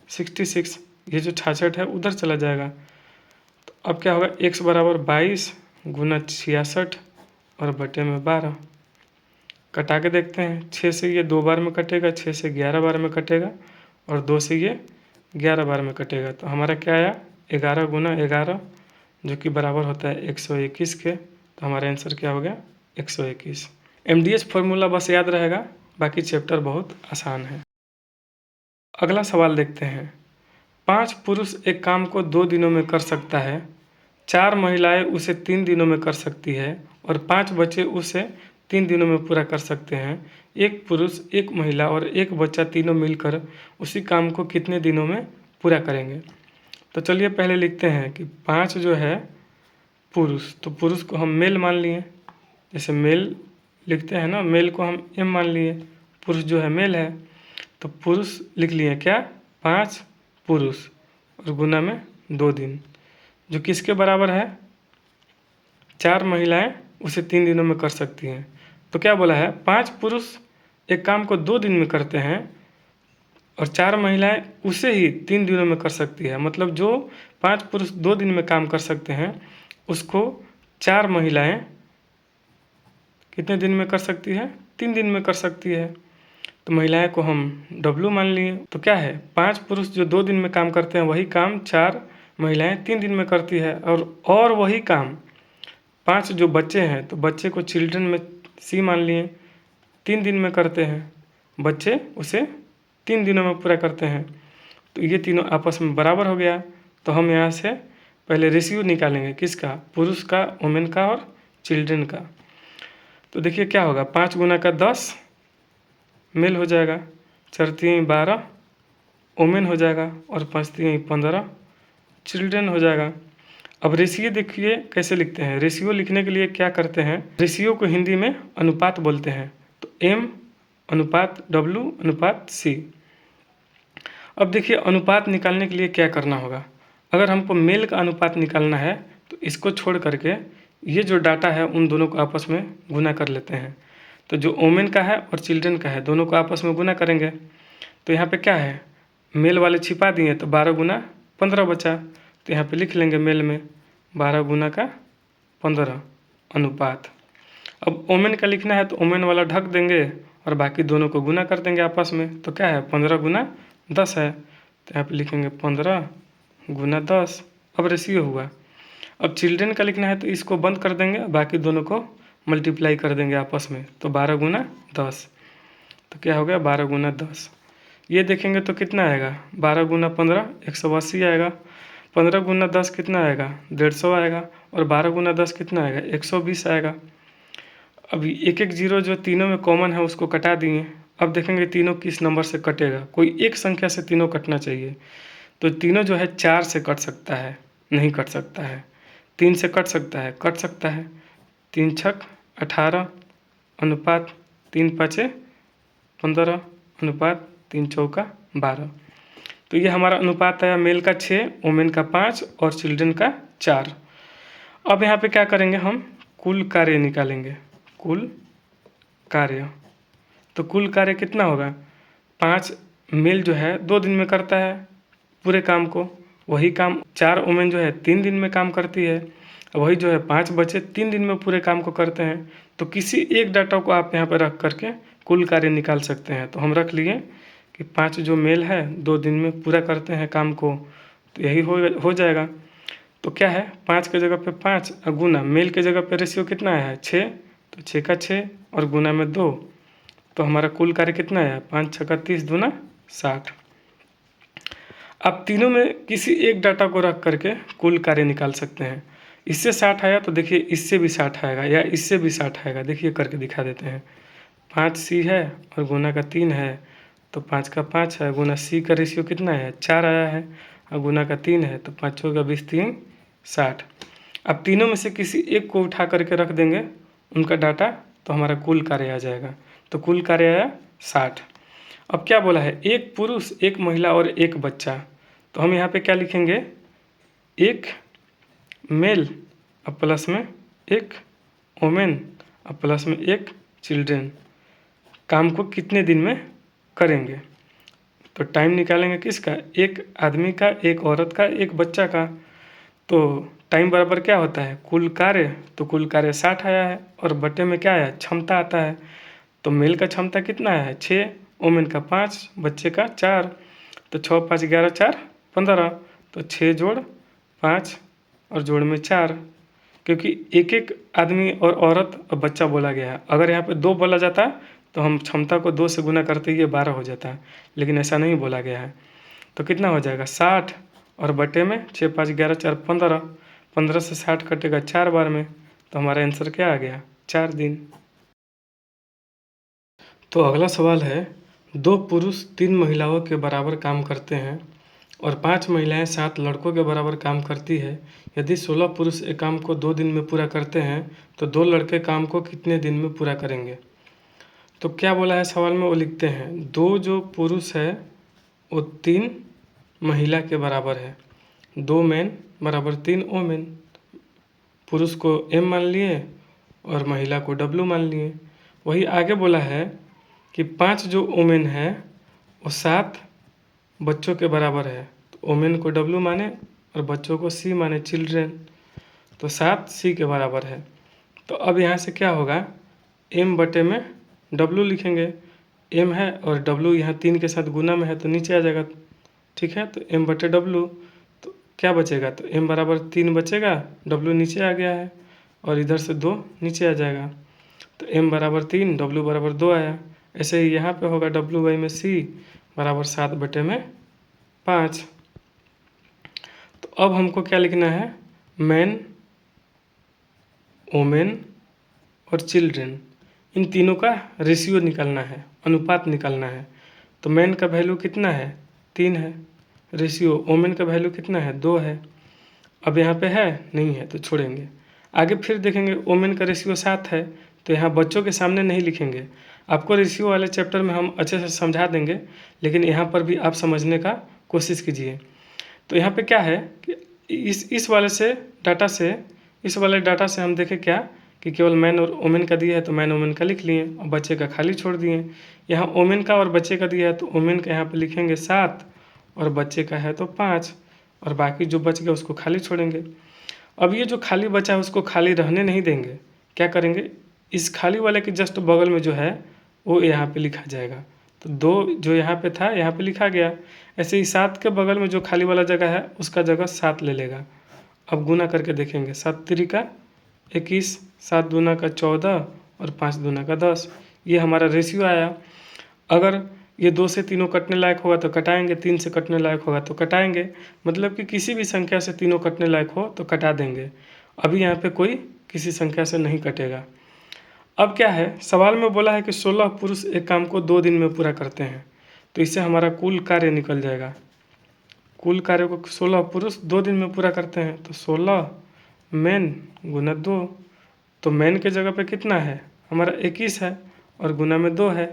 66, ये जो 66 है उधर चला जाएगा। तो अब क्या होगा, x बराबर 22 गुना 66 और बटे में 12। कटा के देखते हैं, 6 से ये 2 बार में कटेगा, 6 से 11 बार में कटेगा, और 2 से ये 11 बार में कटेगा। तो हमारा क्या आया, 11 गुना 11, जो कि बराबर होता है 121 के। तो हमारा आंसर क्या हो गया, 121। MDS फॉर्मूला बस याद रहेगा, बाकी चैप्टर बहुत आसान है। अगला सवाल देखते हैं। 5 पुरुष एक काम को 2 दिनों में कर सकता है, 4 महिलाएं उसे 3 दिनों में कर सकती है, और 5 बच्चे उसे 3 दिनों में पूरा कर सकते हैं। एक पुरुष, एक महिला और एक बच्चा तीनों मिलकर उसी काम को कितने दिनों में पूरा करेंगे। तो चलिए पहले लिखते हैं कि 5 जो है पुरुष, तो पुरुष को हम मेल मान लिए, जैसे मेल लिखते हैं ना, मेल को हम M मान लिए, पुरुष जो है मेल है। तो पुरुष लिख लिए क्या, 5 पुरुष और गुना में 2 दिन, जो किसके बराबर है, 4 महिलाएं उसे 3 दिनों में कर सकती हैं। तो क्या बोला है, 5 पुरुष एक काम को 2 दिन में करते हैं और 4 महिलाएं उसे ही 3 दिनों में कर सकती है। मतलब जो 5 पुरुष 2 दिन में काम कर सकते हैं उसको 4 महिलाएं कितने दिन में कर सकती है, 3 दिन में कर सकती है। तो महिलाएं को हम W मान लिए। तो क्या है, 5 पुरुष जो 2 दिन में काम करते हैं वही काम 4 महिलाएं 3 दिन में करती है, और वही काम 5 जो बच्चे हैं, तो बच्चे को चिल्ड्रन में C मान लिए, 3 दिन में करते हैं, बच्चे उसे 3 दिनों में पूरा करते हैं। तो ये तीनों आपस में बराबर हो गया। तो हम यहाँ से पहले रेशियो निकालेंगे, किसका, पुरुष का, वुमेन का और चिल्ड्रन का। तो देखिए क्या होगा, 5 गुना का 10 मेल हो जाएगा, 4 3 12 वुमेन हो जाएगा, और 5 3 15 चिल्ड्रन हो जाएगा। अब रेशियो देखिए कैसे लिखते हैं। रेशियो लिखने के लिए क्या करते हैं, रेशियो को हिंदी में अनुपात बोलते हैं। तो M अनुपात W अनुपात C। अब देखिए अनुपात निकालने के लिए क्या करना होगा, अगर हमको मेल का अनुपात निकालना है तो इसको छोड़ करके ये जो डाटा है उन दोनों को आपस में गुना कर लेते हैं। तो जो वुमेन का है और चिल्ड्रन का है दोनों को आपस में गुना करेंगे। तो यहाँ पे क्या है, मेल वाले छिपा दिए तो 12 गुना 15 बचा। तो यहाँ पे लिख लेंगे मेल में 12 गुना का 15 अनुपात। अब वुमेन का लिखना है तो वुमेन वाला ढक देंगे और बाकी दोनों को गुना कर देंगे आपस में। तो क्या है, 15 गुना 10 है। तो यहाँ पे लिखेंगे 15 गुना 10। अब रेशियो हुआ। अब चिल्ड्रन का लिखना है तो इसको बंद कर देंगे, बाकी दोनों को मल्टीप्लाई कर देंगे आपस में। तो 12 गुना 10, तो क्या हो गया 12 गुना 10। ये देखेंगे तो कितना आएगा, 12 गुना 15 180 आएगा, 15 गुना 10 कितना आएगा 150 आएगा, और 12 गुना 10 कितना आएगा 120 आएगा। अभी एक एक जीरो जो तीनों में कॉमन है उसको कटा दिए। अब देखेंगे तीनों किस नंबर से कटेगा, कोई एक संख्या से तीनों कटना चाहिए। तो तीनों जो है 4 से कट सकता है, नहीं कट सकता है। 3 से कट सकता है, कट सकता है। 3 छक 18 अनुपात 3 पाँचे 15 अनुपात 3 चौका 12। तो ये हमारा अनुपात आया, मेल का 6, वुमेन का 5 और चिल्ड्रन का 4। अब यहाँ पे क्या करेंगे, हम कुल कार्य निकालेंगे। कुल कार्य, तो कुल कार्य कितना होगा, 5 मेल जो है 2 दिन में करता है पूरे काम को, वही काम 4 वुमेन जो है 3 दिन में काम करती है, वही जो है 5 बच्चे 3 दिन में पूरे काम को करते हैं। तो किसी एक डाटा को आप यहाँ पर रख करके कुल कार्य निकाल सकते हैं। तो हम रख लिए कि 5 जो मेल है 2 दिन में पूरा करते हैं काम को, तो यही हो जाएगा। तो क्या है, 5 के जगह पे 5 और गुना मेल के जगह पे रेशियो कितना है 6, तो 6 का 6 और गुना में 2, तो हमारा कुल कार्य कितना है 5 6 का 30 दूना 60। आप तीनों में किसी एक डाटा को रख करके कुल कार्य निकाल सकते हैं। इससे 60 आया तो देखिए इससे भी 60 आएगा या इससे भी 60 आएगा। देखिए करके दिखा देते हैं। 5 सी है और गुना का 3 है, तो 5 का 5 है, गुना सी का रेशियो कितना है 4 आया है और गुना का 3 है, तो 5 का 20 3 60। अब तीनों में से किसी एक को उठा करके रख देंगे उनका डाटा, तो हमारा कुल कार्य आ जाएगा। तो कुल कार्य आया 60। अब क्या बोला है, एक पुरुष एक महिला और एक बच्चा, तो हम यहाँ पे क्या लिखेंगे, एक मेल और प्लस में एक वोमेन और प्लस में एक चिल्ड्रेन काम को कितने दिन में करेंगे। तो टाइम निकालेंगे किसका, एक आदमी का, एक औरत का, एक बच्चा का। तो टाइम बराबर क्या होता है कुल कार्य, तो कुल कार्य 60 आया है और बटे में क्या आया क्षमता आता है। तो मेल का क्षमता कितना है 6, वोमेन का 5, बच्चे का 4, तो 6 5 11 4 15, तो 6 जोड़ 5 और जोड़ में 4, क्योंकि एक एक आदमी और औरत और बच्चा बोला गया है। अगर यहाँ पे 2 बोला जाता तो हम क्षमता को 2 से गुना करते ही ये 12 हो जाता है, लेकिन ऐसा नहीं बोला गया है। तो कितना हो जाएगा 60 और बटे में 6 5 11 4 15, 15 से 60 कटेगा 4 बार में, तो हमारा आंसर क्या आ गया 4 दिन। तो अगला सवाल है, 2 पुरुष 3 महिलाओं के बराबर काम करते हैं और 5 महिलाएं 7 लड़कों के बराबर काम करती है। यदि 16 पुरुष एक काम को 2 दिन में पूरा करते हैं तो 2 लड़के काम को कितने दिन में पूरा करेंगे। तो क्या बोला है सवाल में वो लिखते हैं, 2 जो पुरुष है वो 3 महिला के बराबर है, 2 मैन बराबर 3 वोमेन। पुरुष को M मान लिए और महिला को W मान लिए। वही आगे बोला है कि 5 जो वोमेन है वो 7 बच्चों के बराबर है, तो वोमेन को W माने और बच्चों को C माने चिल्ड्रेन, तो 7 C के बराबर है। तो अब यहाँ से क्या होगा, M बटे में W लिखेंगे, M है और W यहाँ 3 के साथ गुना में है तो नीचे आ जाएगा, ठीक है। तो M बटे W, तो क्या बचेगा, तो M बराबर 3 बचेगा, W नीचे आ गया है और इधर से 2 नीचे आ जाएगा, तो M बराबर 3 W बराबर 2 आया। ऐसे ही यहाँ पे होगा W बाई में C बराबर 7 बटे में 5। तो अब हमको क्या लिखना है, मैन वोमेन और चिल्ड्रेन, इन तीनों का रेशियो निकालना है, अनुपात निकालना है। तो मैन का वैल्यू कितना है 3 है, रेशियो वोमेन का वैल्यू कितना है 2 है। अब यहाँ पे है नहीं है तो छोड़ेंगे, आगे फिर देखेंगे वोमेन का रेशियो 7 है, तो यहाँ बच्चों के सामने नहीं लिखेंगे। आपको रेशियो वाले चैप्टर में हम अच्छे से समझा देंगे, लेकिन यहाँ पर भी आप समझने का कोशिश कीजिए। तो यहाँ पे क्या है कि इस वाले से डाटा से, इस वाले डाटा से हम देखें क्या कि केवल मैन और वोमेन का दिया है तो मैन वोमेन का लिख लिए और बच्चे का खाली छोड़ दिए। यहाँ वोमेन का और बच्चे का दिया है तो वोमेन का यहाँ पे लिखेंगे 7 और बच्चे का है तो 5 और बाकी जो बच गया उसको खाली छोड़ेंगे। अब ये जो खाली बचा है उसको खाली रहने नहीं देंगे, क्या करेंगे, इस खाली वाले के जस्ट बगल में जो है वो यहाँ पे लिखा जाएगा। तो 2 जो यहाँ पे था यहाँ पे लिखा गया, ऐसे ही 7 के बगल में जो खाली वाला जगह है उसका जगह 7 ले लेगा। अब गुना करके देखेंगे, 7 3 21, 7 दूना का 14 और 5 दूना का 10, ये हमारा रेशियो आया। अगर ये 2 से तीनों कटने लायक होगा तो कटाएंगे, 3 से कटने लायक होगा तो कटाएंगे, मतलब कि किसी भी संख्या से तीनों कटने लायक हो तो कटा देंगे। अभी यहाँ पे कोई किसी संख्या से नहीं कटेगा। अब क्या है, सवाल में बोला है कि 16 पुरुष एक काम को 2 दिन में पूरा करते हैं, तो इससे हमारा कुल कार्य निकल जाएगा। कुल कार्य को 16 पुरुष 2 दिन में पूरा करते हैं, तो 16 मैन गुना 2, तो मैन के जगह पे कितना है हमारा 21 है और गुना में 2 है।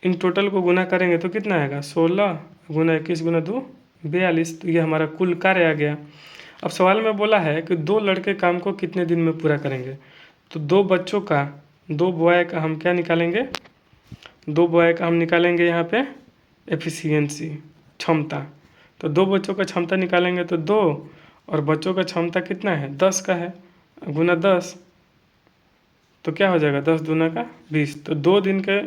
इन टोटल को गुना करेंगे तो कितना आएगा 16 गुना 21 गुना 2 42, तो ये हमारा कुल कार्य आ गया। अब सवाल में बोला है कि 2 लड़के काम को कितने दिन में पूरा करेंगे। तो 2 बच्चों का, 2 बॉय का हम क्या निकालेंगे, 2 बॉय का हम निकालेंगे यहाँ पे एफिशिएंसी, क्षमता। तो 2 बच्चों का क्षमता निकालेंगे तो 2, और बच्चों का क्षमता कितना है, 10 का है, गुना 10, तो क्या हो जाएगा, 10 दूना का 20। तो 2 दिन के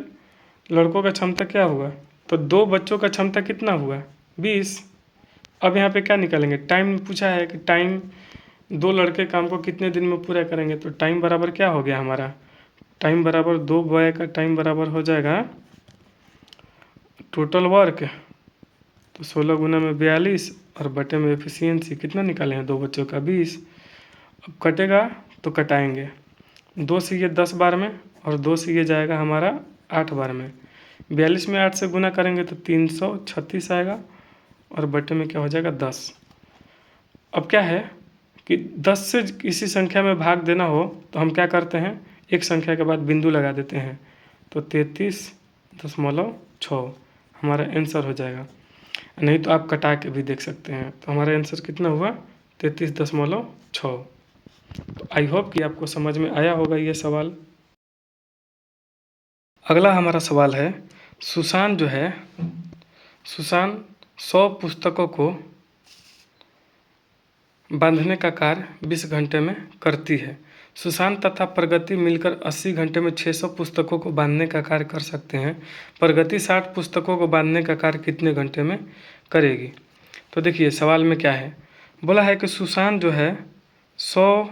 लड़कों का क्षमता क्या हुआ, तो 2 बच्चों का क्षमता कितना हुआ, 20। अब यहाँ पे क्या निकालेंगे, टाइम पूछा है कि टाइम, 2 लड़के काम को कितने दिन में पूरा करेंगे। तो टाइम बराबर क्या हो गया हमारा, टाइम बराबर 2 बॉय का टाइम बराबर हो जाएगा टोटल वर्क, तो 16 गुना में 42, और बटे में एफिशिएंसी कितना निकाले हैं, 2 बच्चों का 20। अब कटेगा तो कटाएंगे, 2 से ये 10 बार में, और 2 से ये जाएगा हमारा 8 बार में। 42 में 8 से गुना करेंगे तो 336 आएगा, और बटे में क्या हो जाएगा, 10। अब क्या है कि 10 से किसी संख्या में भाग देना हो तो हम क्या करते हैं, एक संख्या के बाद बिंदु लगा देते हैं, तो 33.6 हमारा आंसर हो जाएगा। नहीं तो आप कटा के भी देख सकते हैं। तो हमारा आंसर कितना हुआ, 33.6। तो आई होप कि आपको समझ में आया होगा ये सवाल। अगला हमारा सवाल है, सुसान जो है, सुसान 100 पुस्तकों को बांधने का कार्य 20 घंटे में करती है। सुशांत तथा प्रगति मिलकर 80 घंटे में 600 पुस्तकों को बांधने का कार्य कर सकते हैं। प्रगति 60 पुस्तकों को बांधने का कार्य कितने घंटे में करेगी। तो देखिए सवाल में क्या है, बोला है कि सुशांत जो है 100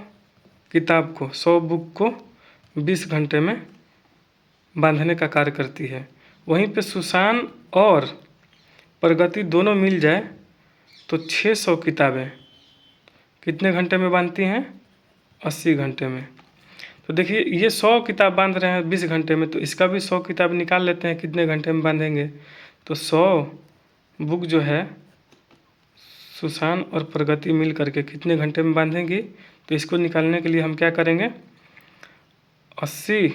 किताब को, 100 बुक को 20 घंटे में बांधने का कार्य करती है। वहीं पे सुशांत और प्रगति दोनों मिल जाए तो 600 किताबें कितने घंटे में बांधती हैं, 80 घंटे में। तो देखिए ये 100 किताब बांध रहे हैं 20 घंटे में, तो इसका भी 100 किताब निकाल लेते हैं कितने घंटे में बांधेंगे। तो 100 बुक जो है सुशांत और प्रगति मिल करके कितने घंटे में बांधेंगी। तो इसको निकालने के लिए हम क्या करेंगे, 80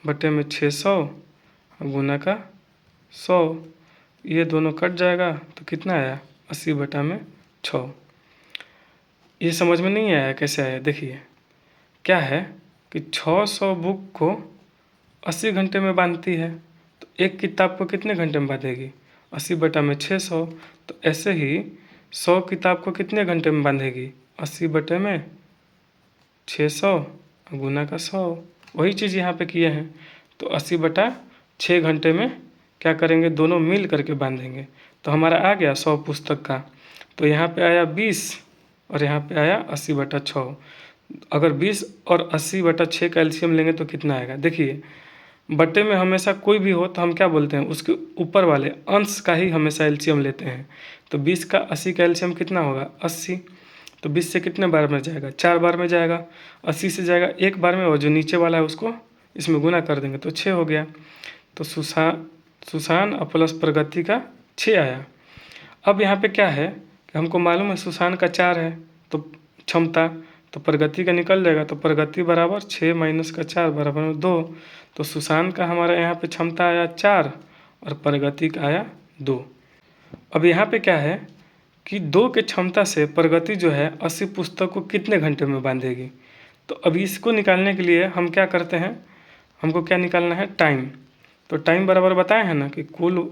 बटे में 600 गुना का 100, ये दोनों कट जाएगा तो कितना आया, 80 बटा में 6। ये समझ में नहीं आया कैसे आया, देखिए क्या है कि 600 बुक को 80 घंटे में बांधती है, तो एक किताब को कितने घंटे में बांधेगी, 80 बटा में 600। तो ऐसे ही 100 किताब को कितने घंटे में बांधेगी, 80 बटे में 600 गुना का 100। वही चीज़ यहाँ पे किए हैं। तो 80 बटा 6 घंटे में क्या करेंगे, दोनों मिल करके बांधेंगे। तो हमारा आ गया 100 पुस्तक का, तो यहाँ पे आया 20 और यहाँ पे आया 80 बटा 6। अगर 20 और 80 बटा 6 का एलसीएम लेंगे तो कितना आएगा, देखिए बटे में हमेशा कोई भी हो तो हम क्या बोलते हैं, उसके ऊपर वाले अंश का ही हमेशा एलसीएम लेते हैं। तो 20 का 80 का एलसीएम कितना होगा, 80। तो 20 से कितने बार में जाएगा, 4 बार में जाएगा। 80 से जाएगा 1 बार में, और जो नीचे वाला है उसको इसमें गुना कर देंगे तो 6 हो गया। तो सुशांत और प्लस प्रगति का 6 आया। अब यहाँ पे क्या है कि हमको मालूम है सुशांत का 4 है तो क्षमता, तो प्रगति का निकल जाएगा। तो प्रगति बराबर 6 माइनस का 4 बराबर में 2। तो सुशांत का हमारा यहाँ पे क्षमता आया 4 और प्रगति का आया 2। अब यहाँ पे क्या है कि 2 के क्षमता से प्रगति जो है 80 पुस्तक को कितने घंटे में बांधेगी। तो अभी इसको निकालने के लिए हम क्या करते हैं, हमको क्या निकालना है, टाइम। तो टाइम बराबर बताए हैं ना कि कुल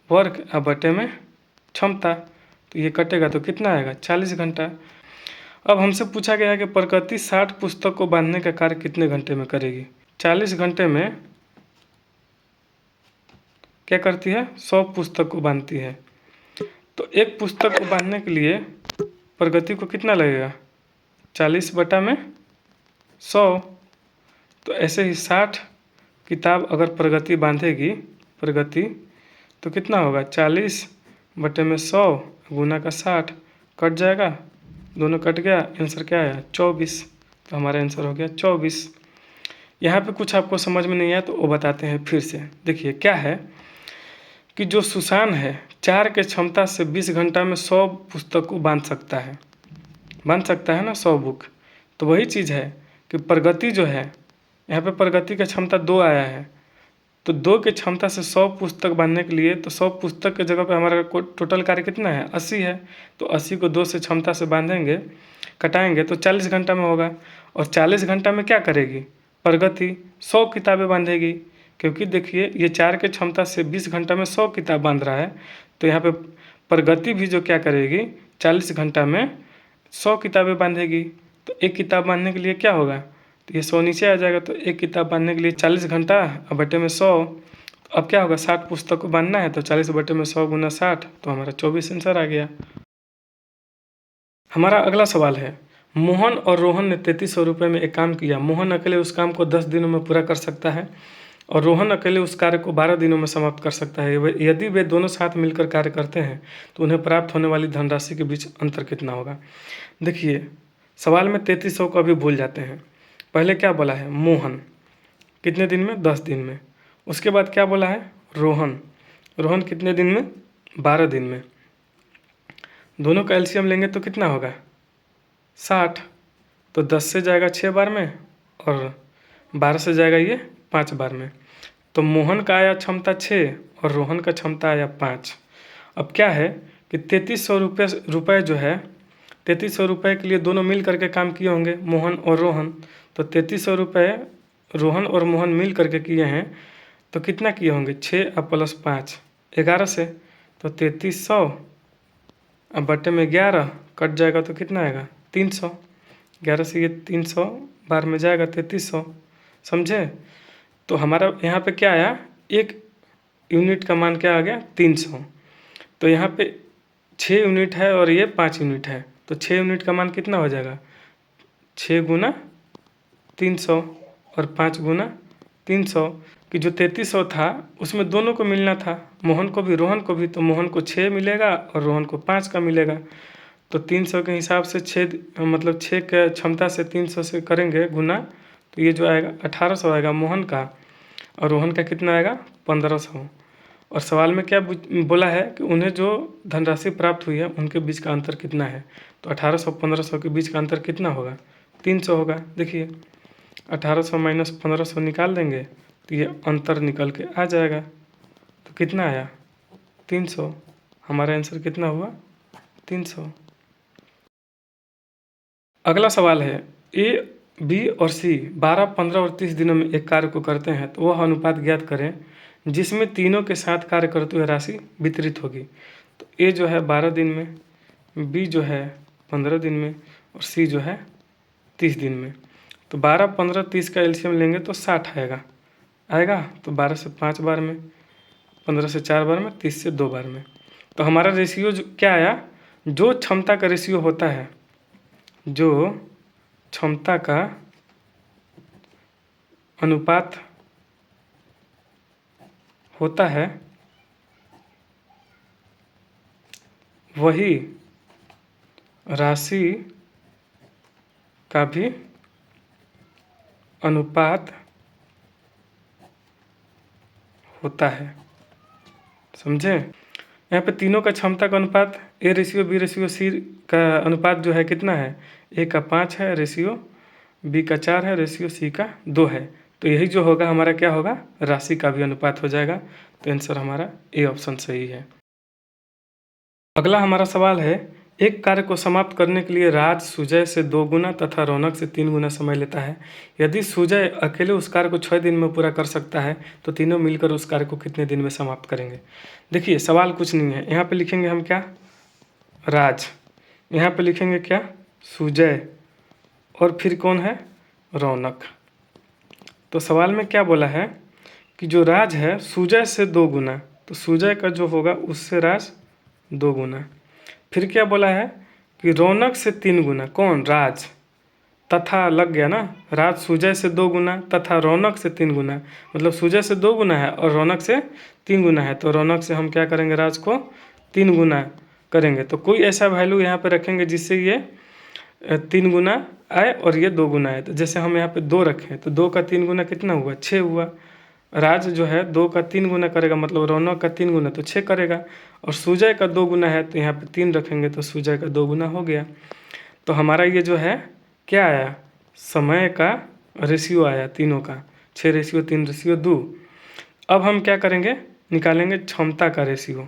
वर्क बटे में क्षमता, तो ये कटेगा तो कितना आएगा, 40 घंटा। अब हमसे पूछा गया है कि प्रगति 60 पुस्तक को बांधने का कार्य कितने घंटे में करेगी। 40 घंटे में क्या करती है, 100 पुस्तक को बांधती है। तो एक पुस्तक को बांधने के लिए प्रगति को कितना लगेगा, 40 बटा में 100। तो ऐसे ही 60 किताब अगर प्रगति बांधेगी, प्रगति तो कितना होगा, 40 बटे में 100 गुना का 60, कट जाएगा, दोनों कट गया, आंसर क्या आया, 24। तो हमारा आंसर हो गया 24। यहाँ पे कुछ आपको समझ में नहीं आया तो वो बताते हैं फिर से। देखिए क्या है कि जो सुशांत है 4 के क्षमता से 20 घंटा में 100 पुस्तक को बांध सकता है ना, 100 बुक। तो वही चीज़ है कि प्रगति जो है, यहाँ पे प्रगति का क्षमता 2 आया है, तो 2 की क्षमता से 100 पुस्तक बांधने के लिए, तो 100 पुस्तक के जगह पे हमारा टोटल कार्य कितना है, 80 है। तो 80 को 2 से क्षमता से बांधेंगे, कटाएंगे तो 40 घंटा में होगा। और 40 घंटा में क्या करेगी प्रगति, 100 किताबें बांधेगी। क्योंकि देखिए ये 4 के क्षमता से 20 घंटा में 100 किताब बांध रहा है, तो यहाँ पे प्रगति भी जो क्या करेगी 40 घंटा में 100 किताबें बांधेगी। तो एक किताब बांधने के लिए क्या होगा, तो ये 100 नीचे आ जाएगा। तो एक किताब बांधने के लिए 40 घंटा और बटे में 100, अब क्या होगा 60 पुस्तक को बांधना है, तो 40 बटे में 100 गुना 60, तो हमारा 24 आंसर आ गया। हमारा अगला सवाल है, मोहन और रोहन ने 3300 रुपये में एक काम किया। मोहन अकेले उस काम को 10 दिनों में पूरा कर सकता है और रोहन अकेले उस कार्य को 12 दिनों में समाप्त कर सकता है। यदि वे दोनों साथ मिलकर कार्य करते हैं तो उन्हें प्राप्त होने वाली धनराशि के बीच अंतर कितना होगा। देखिए सवाल में 3300 को अभी भूल जाते हैं। पहले क्या बोला है, मोहन कितने दिन में, 10 दिन में। उसके बाद क्या बोला है, रोहन, रोहन कितने दिन में, 12 दिन में। दोनों का एलसीएम लेंगे तो कितना होगा 60। तो 10 से जाएगा 6 बार में और 12 से जाएगा ये 5 बार में। तो मोहन का आया क्षमता 6 और रोहन का क्षमता आया 5। अब क्या है कि 3300 रुपये जो है, 3300 रुपये के लिए दोनों मिल करके काम किए होंगे मोहन और रोहन। तो 3300 रुपये रोहन और मोहन मिल करके किए हैं, तो कितना किए होंगे 6 और प्लस 5 11 से। तो 3300 अब बटे में 11 कट जाएगा तो कितना आएगा 300। 11 से ये 300 बार में जाएगा 3300, समझे। तो हमारा यहाँ पे क्या आया, एक यूनिट का मान क्या आ गया 300। तो यहाँ पे 6 यूनिट है और ये 5 यूनिट है, तो 6 यूनिट का मान कितना हो जाएगा 6 गुना 300 और 5 गुना 300। कि जो 3300 था उसमें दोनों को मिलना था, मोहन को भी रोहन को भी। तो मोहन को 6 मिलेगा और रोहन को 5 का मिलेगा। तो 300 के हिसाब से 6 मतलब 6 के क्षमता से 300 से करेंगे गुना, तो ये जो आएगा 1800 आएगा मोहन का और रोहन का कितना आएगा 1500। और सवाल में क्या बोला है कि उन्हें जो धनराशि प्राप्त हुई है उनके बीच का अंतर कितना है। तो 1800 1500 के बीच का अंतर कितना होगा 300 होगा। देखिए 1800 माइनस 1500 निकाल देंगे तो ये अंतर निकल के आ जाएगा। तो कितना आया 300। हमारा आंसर कितना हुआ 300। अगला सवाल है, ए बी और सी 12 15 और 30 दिनों में एक कार्य को करते हैं, तो वह अनुपात ज्ञात करें जिसमें तीनों के साथ कार्य करते हुए राशि वितरित होगी। तो ए जो है 12 दिन में, बी जो है 15 दिन में और सी जो है 30 दिन में। तो 12 15 30 का एलसीएम लेंगे तो 60 आएगा। तो 12 से 5 बार में, 15 से 4 बार में, 30 से 2 बार में। तो हमारा रेशियो जो क्या आया, जो क्षमता का रेशियो होता है, जो क्षमता का अनुपात होता है वही राशि का भी अनुपात होता है, समझे। यहाँ पे तीनों का क्षमता का अनुपात A ratio B ratio C का अनुपात जो है कितना है, ए का 5 है रेशियो, बी का 4 है रेशियो, सी का 2 है। तो यही जो होगा हमारा क्या होगा, राशि का भी अनुपात हो जाएगा। तो आंसर हमारा ए ऑप्शन सही है। अगला हमारा सवाल है, एक कार्य को समाप्त करने के लिए राज सुजय से 2 गुना तथा रौनक से 3 गुना समय लेता है। यदि सुजय अकेले उस कार्य को 6 दिन में पूरा कर सकता है तो तीनों मिलकर उस कार्य को कितने दिन में समाप्त करेंगे। देखिए सवाल कुछ नहीं है, यहाँ पे लिखेंगे हम क्या, राज, यहाँ पे लिखेंगे क्या, सुजय, और फिर कौन है, रौनक। तो सवाल में क्या बोला है कि जो राज है सुजय से 2 गुना, तो सुजय का जो होगा उससे राज 2 गुना। फिर क्या बोला है कि रौनक से 3 गुना, कौन, राज, तथा लग गया ना, राज सुजय से 2 गुना तथा रौनक से 3 गुना, मतलब सुजय से 2 गुना है और रौनक से 3 गुना है। तो रौनक से हम क्या करेंगे, राज को 3 गुना करेंगे। तो कोई ऐसा वैल्यू यहाँ पे रखेंगे जिससे ये 3 गुना आए और ये 2 गुना आए। तो जैसे हम यहाँ पे 2 रखें तो 2 का 3 गुना कितना हुआ, 6 हुआ। राज जो है 2 का 3 गुना करेगा, मतलब रौनक का 3 गुना तो 6 करेगा। और सुजय का 2 गुना है तो यहाँ पे 3 रखेंगे तो सुजय का 2 गुना हो गया। तो हमारा ये जो है क्या आया, समय का रेशियो आया तीनों का, 6 रेशियो 3 रेशियो 2। अब हम क्या करेंगे, निकालेंगे क्षमता का रेशियो।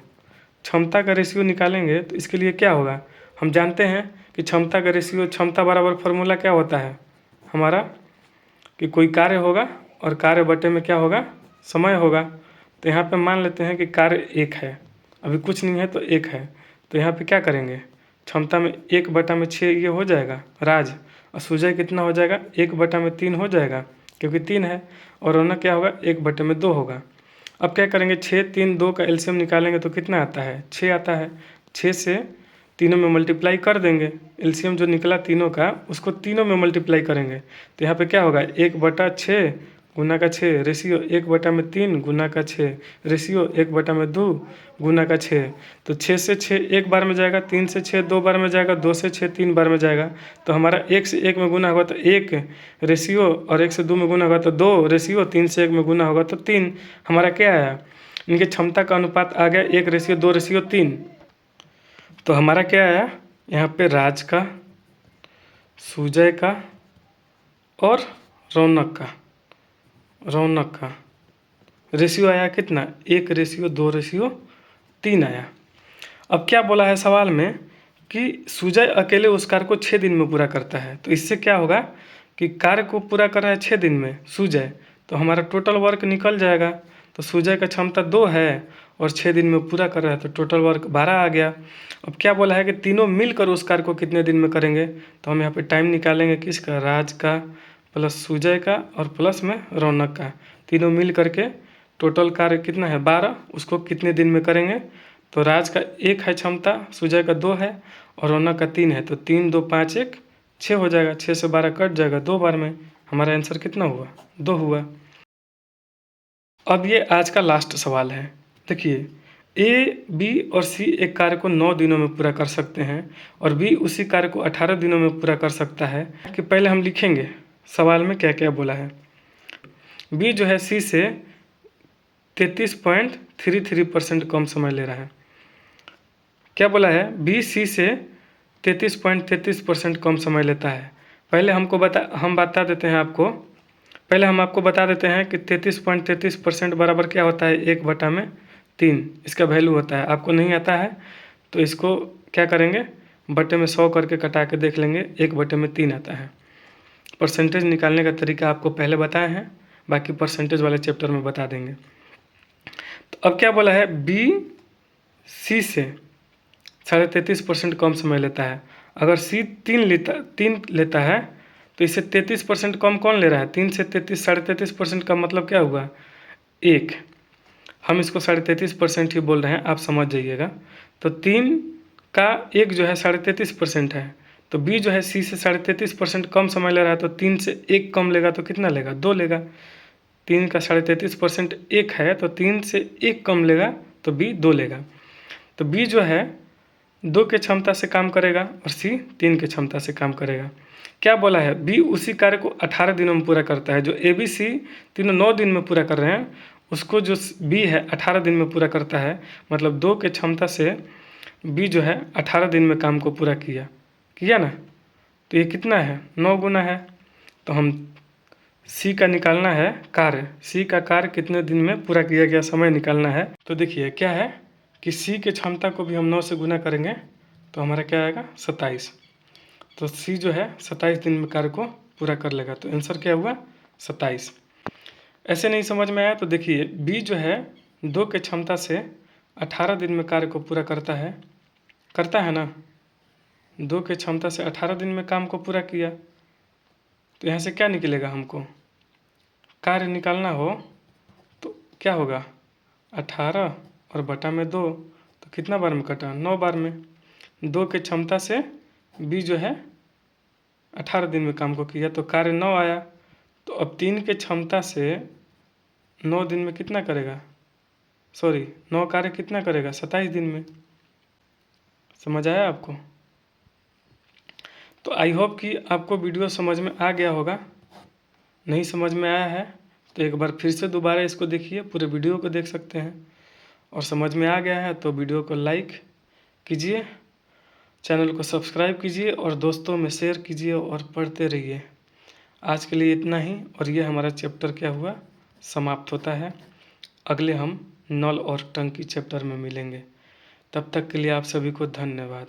क्षमता का रेशियो निकालेंगे तो इसके लिए क्या होगा, हम जानते हैं कि क्षमता का रेशियो, क्षमता बराबर फार्मूला क्या होता है हमारा, कि कोई कार्य होगा और कार्य बटे में क्या होगा, समय होगा। तो यहाँ पे मान लेते हैं कि कार्य 1 है, अभी कुछ नहीं है तो 1 है। तो यहाँ पे क्या करेंगे, क्षमता में 1/6 ये हो जाएगा राज, और सुजय कितना हो जाएगा, 1/3 हो जाएगा क्योंकि 3 है, और रौनक क्या होगा, 1/2 होगा। अब क्या करेंगे, 6, 3, 2 का एलसीएम निकालेंगे तो कितना आता है, 6 आता है। 6 से तीनों में मल्टीप्लाई कर देंगे, एलसीएम जो निकला तीनों का उसको तीनों में मल्टीप्लाई करेंगे। तो यहाँ पे क्या होगा, 1/6 गुना का 6 रेशियो 1/3 गुना का 6 रेशियो 1/2 गुना का 6। तो 6 से 6 एक बार में जाएगा, 3 से 6 2 बार में जाएगा, 2 से 6 3 बार में जाएगा। तो हमारा 1 से 1 में गुना होगा तो 1 रेशियो, और 1 से 2 में गुना होगा तो 2 रेशियो, 3 से 1 में गुना होगा तो 3। हमारा क्या आया, इनके क्षमता का अनुपात आ गया 1:2:3। तो हमारा क्या आया यहाँ पे, राज का, सुजय का और रौनक का रेशियो आया कितना, 1:2:3 आया। अब क्या बोला है सवाल में कि सुजय अकेले उस कार्य को 6 दिन में पूरा करता है। तो इससे क्या होगा कि कार्य को पूरा कर रहा है 6 दिन में सुजय, तो हमारा टोटल वर्क निकल जाएगा। तो सुजय का क्षमता 2 है और 6 दिन में पूरा कर रहा है, तो टोटल वर्क 12 आ गया। अब क्या बोला है कि तीनों मिलकर उस कार्य को कितने दिन में करेंगे, तो हम यहाँ पे टाइम निकालेंगे किसका, राज का प्लस सुजय का और प्लस में रौनक का, तीनों मिल करके टोटल कार्य कितना है 12, उसको कितने दिन में करेंगे। तो राज का 1 है क्षमता, सुजय का 2 है और रौनक का 3 है। तो 3 2 5 1 6 हो जाएगा, 6 से 12 कट जाएगा 2 बार में। हमारा आंसर कितना हुआ, 2 हुआ। अब ये आज का लास्ट सवाल है। देखिए, ए, बी और सी एक कार्य को 9 दिनों में पूरा कर सकते हैं और बी उसी कार्य को 18 दिनों में पूरा कर सकता है। कि पहले हम लिखेंगे सवाल में क्या क्या बोला है। बी जो है सी से 33.33% कम समय ले रहा है। क्या बोला है, बी सी से 33.33% कम समय लेता है। पहले हम बता देते हैं आपको, पहले हम आपको बता देते हैं कि 33.33% बराबर क्या होता है, 1/3 इसका वैल्यू होता है। आपको नहीं आता है तो इसको क्या करेंगे, बटे में 100 करके कटा के देख लेंगे, 1/3 आता है। परसेंटेज निकालने का तरीका आपको पहले बताए हैं, बाकी परसेंटेज वाले चैप्टर में बता देंगे। तो अब क्या बोला है, बी सी से 33.5% कम समय लेता है। अगर सी 3 लेता है तो इससे 33% कम कौन ले रहा है, 3 से 33.5% का मतलब क्या हुआ, 1। हम इसको 33.5% ही बोल रहे हैं, आप समझ जाइएगा। तो 3 का 1 जो है 33.5% है। तो बी जो है सी से 33.5% कम समय ले रहा है, तो 3 से 1 कम लेगा तो कितना लेगा, 2 लेगा। 3 का 33.5% 1 है, तो 3 से 1 कम लेगा तो बी 2 लेगा। तो बी जो है 2 के क्षमता से काम करेगा और सी 3 के क्षमता से काम करेगा। क्या बोला है, बी उसी कार्य को 18 दिनों में पूरा करता है। जो ए बी सी तीनों 9 दिन में पूरा कर रहे हैं, उसको जो बी है 18 दिन में पूरा करता है। मतलब 2 के क्षमता से बी जो है 18 दिन में काम को पूरा किया ना। तो ये कितना है, 9 गुना है। तो हम सी का निकालना है कार्य, सी का कार्य कितने दिन में पूरा किया गया समय निकालना है। तो देखिए क्या है कि सी के क्षमता को भी हम 9 से गुना करेंगे तो हमारा क्या आएगा, 27। तो सी जो है 27 दिन में कार्य को पूरा कर लेगा। तो आंसर क्या हुआ, 27। ऐसे नहीं समझ में आया तो देखिए, बी जो है 2 के क्षमता से 18 दिन में कार्य को पूरा करता है ना। 2 के क्षमता से 18 दिन में काम को पूरा किया। तो यहाँ से क्या निकलेगा, हमको कार्य निकालना हो तो क्या होगा, 18 और बटा में 2, तो कितना बार में कटा, 9 बार में। 2 के क्षमता से बी जो है 18 दिन में काम को किया तो कार्य 9 आया। तो अब 3 के क्षमता से 9 दिन में कितना करेगा, 9 कार्य कितना करेगा, 27 दिन में। समझ आया आपको। तो आई होप कि आपको वीडियो समझ में आ गया होगा। नहीं समझ में आया है तो एक बार फिर से दोबारा इसको देखिए, पूरे वीडियो को देख सकते हैं। और समझ में आ गया है तो वीडियो को लाइक कीजिए, चैनल को सब्सक्राइब कीजिए और दोस्तों में शेयर कीजिए और पढ़ते रहिए। आज के लिए इतना ही, और ये हमारा चैप्टर क्या हुआ, समाप्त होता है। अगले हम नल और टंकी चैप्टर में मिलेंगे। तब तक के लिए आप सभी को धन्यवाद।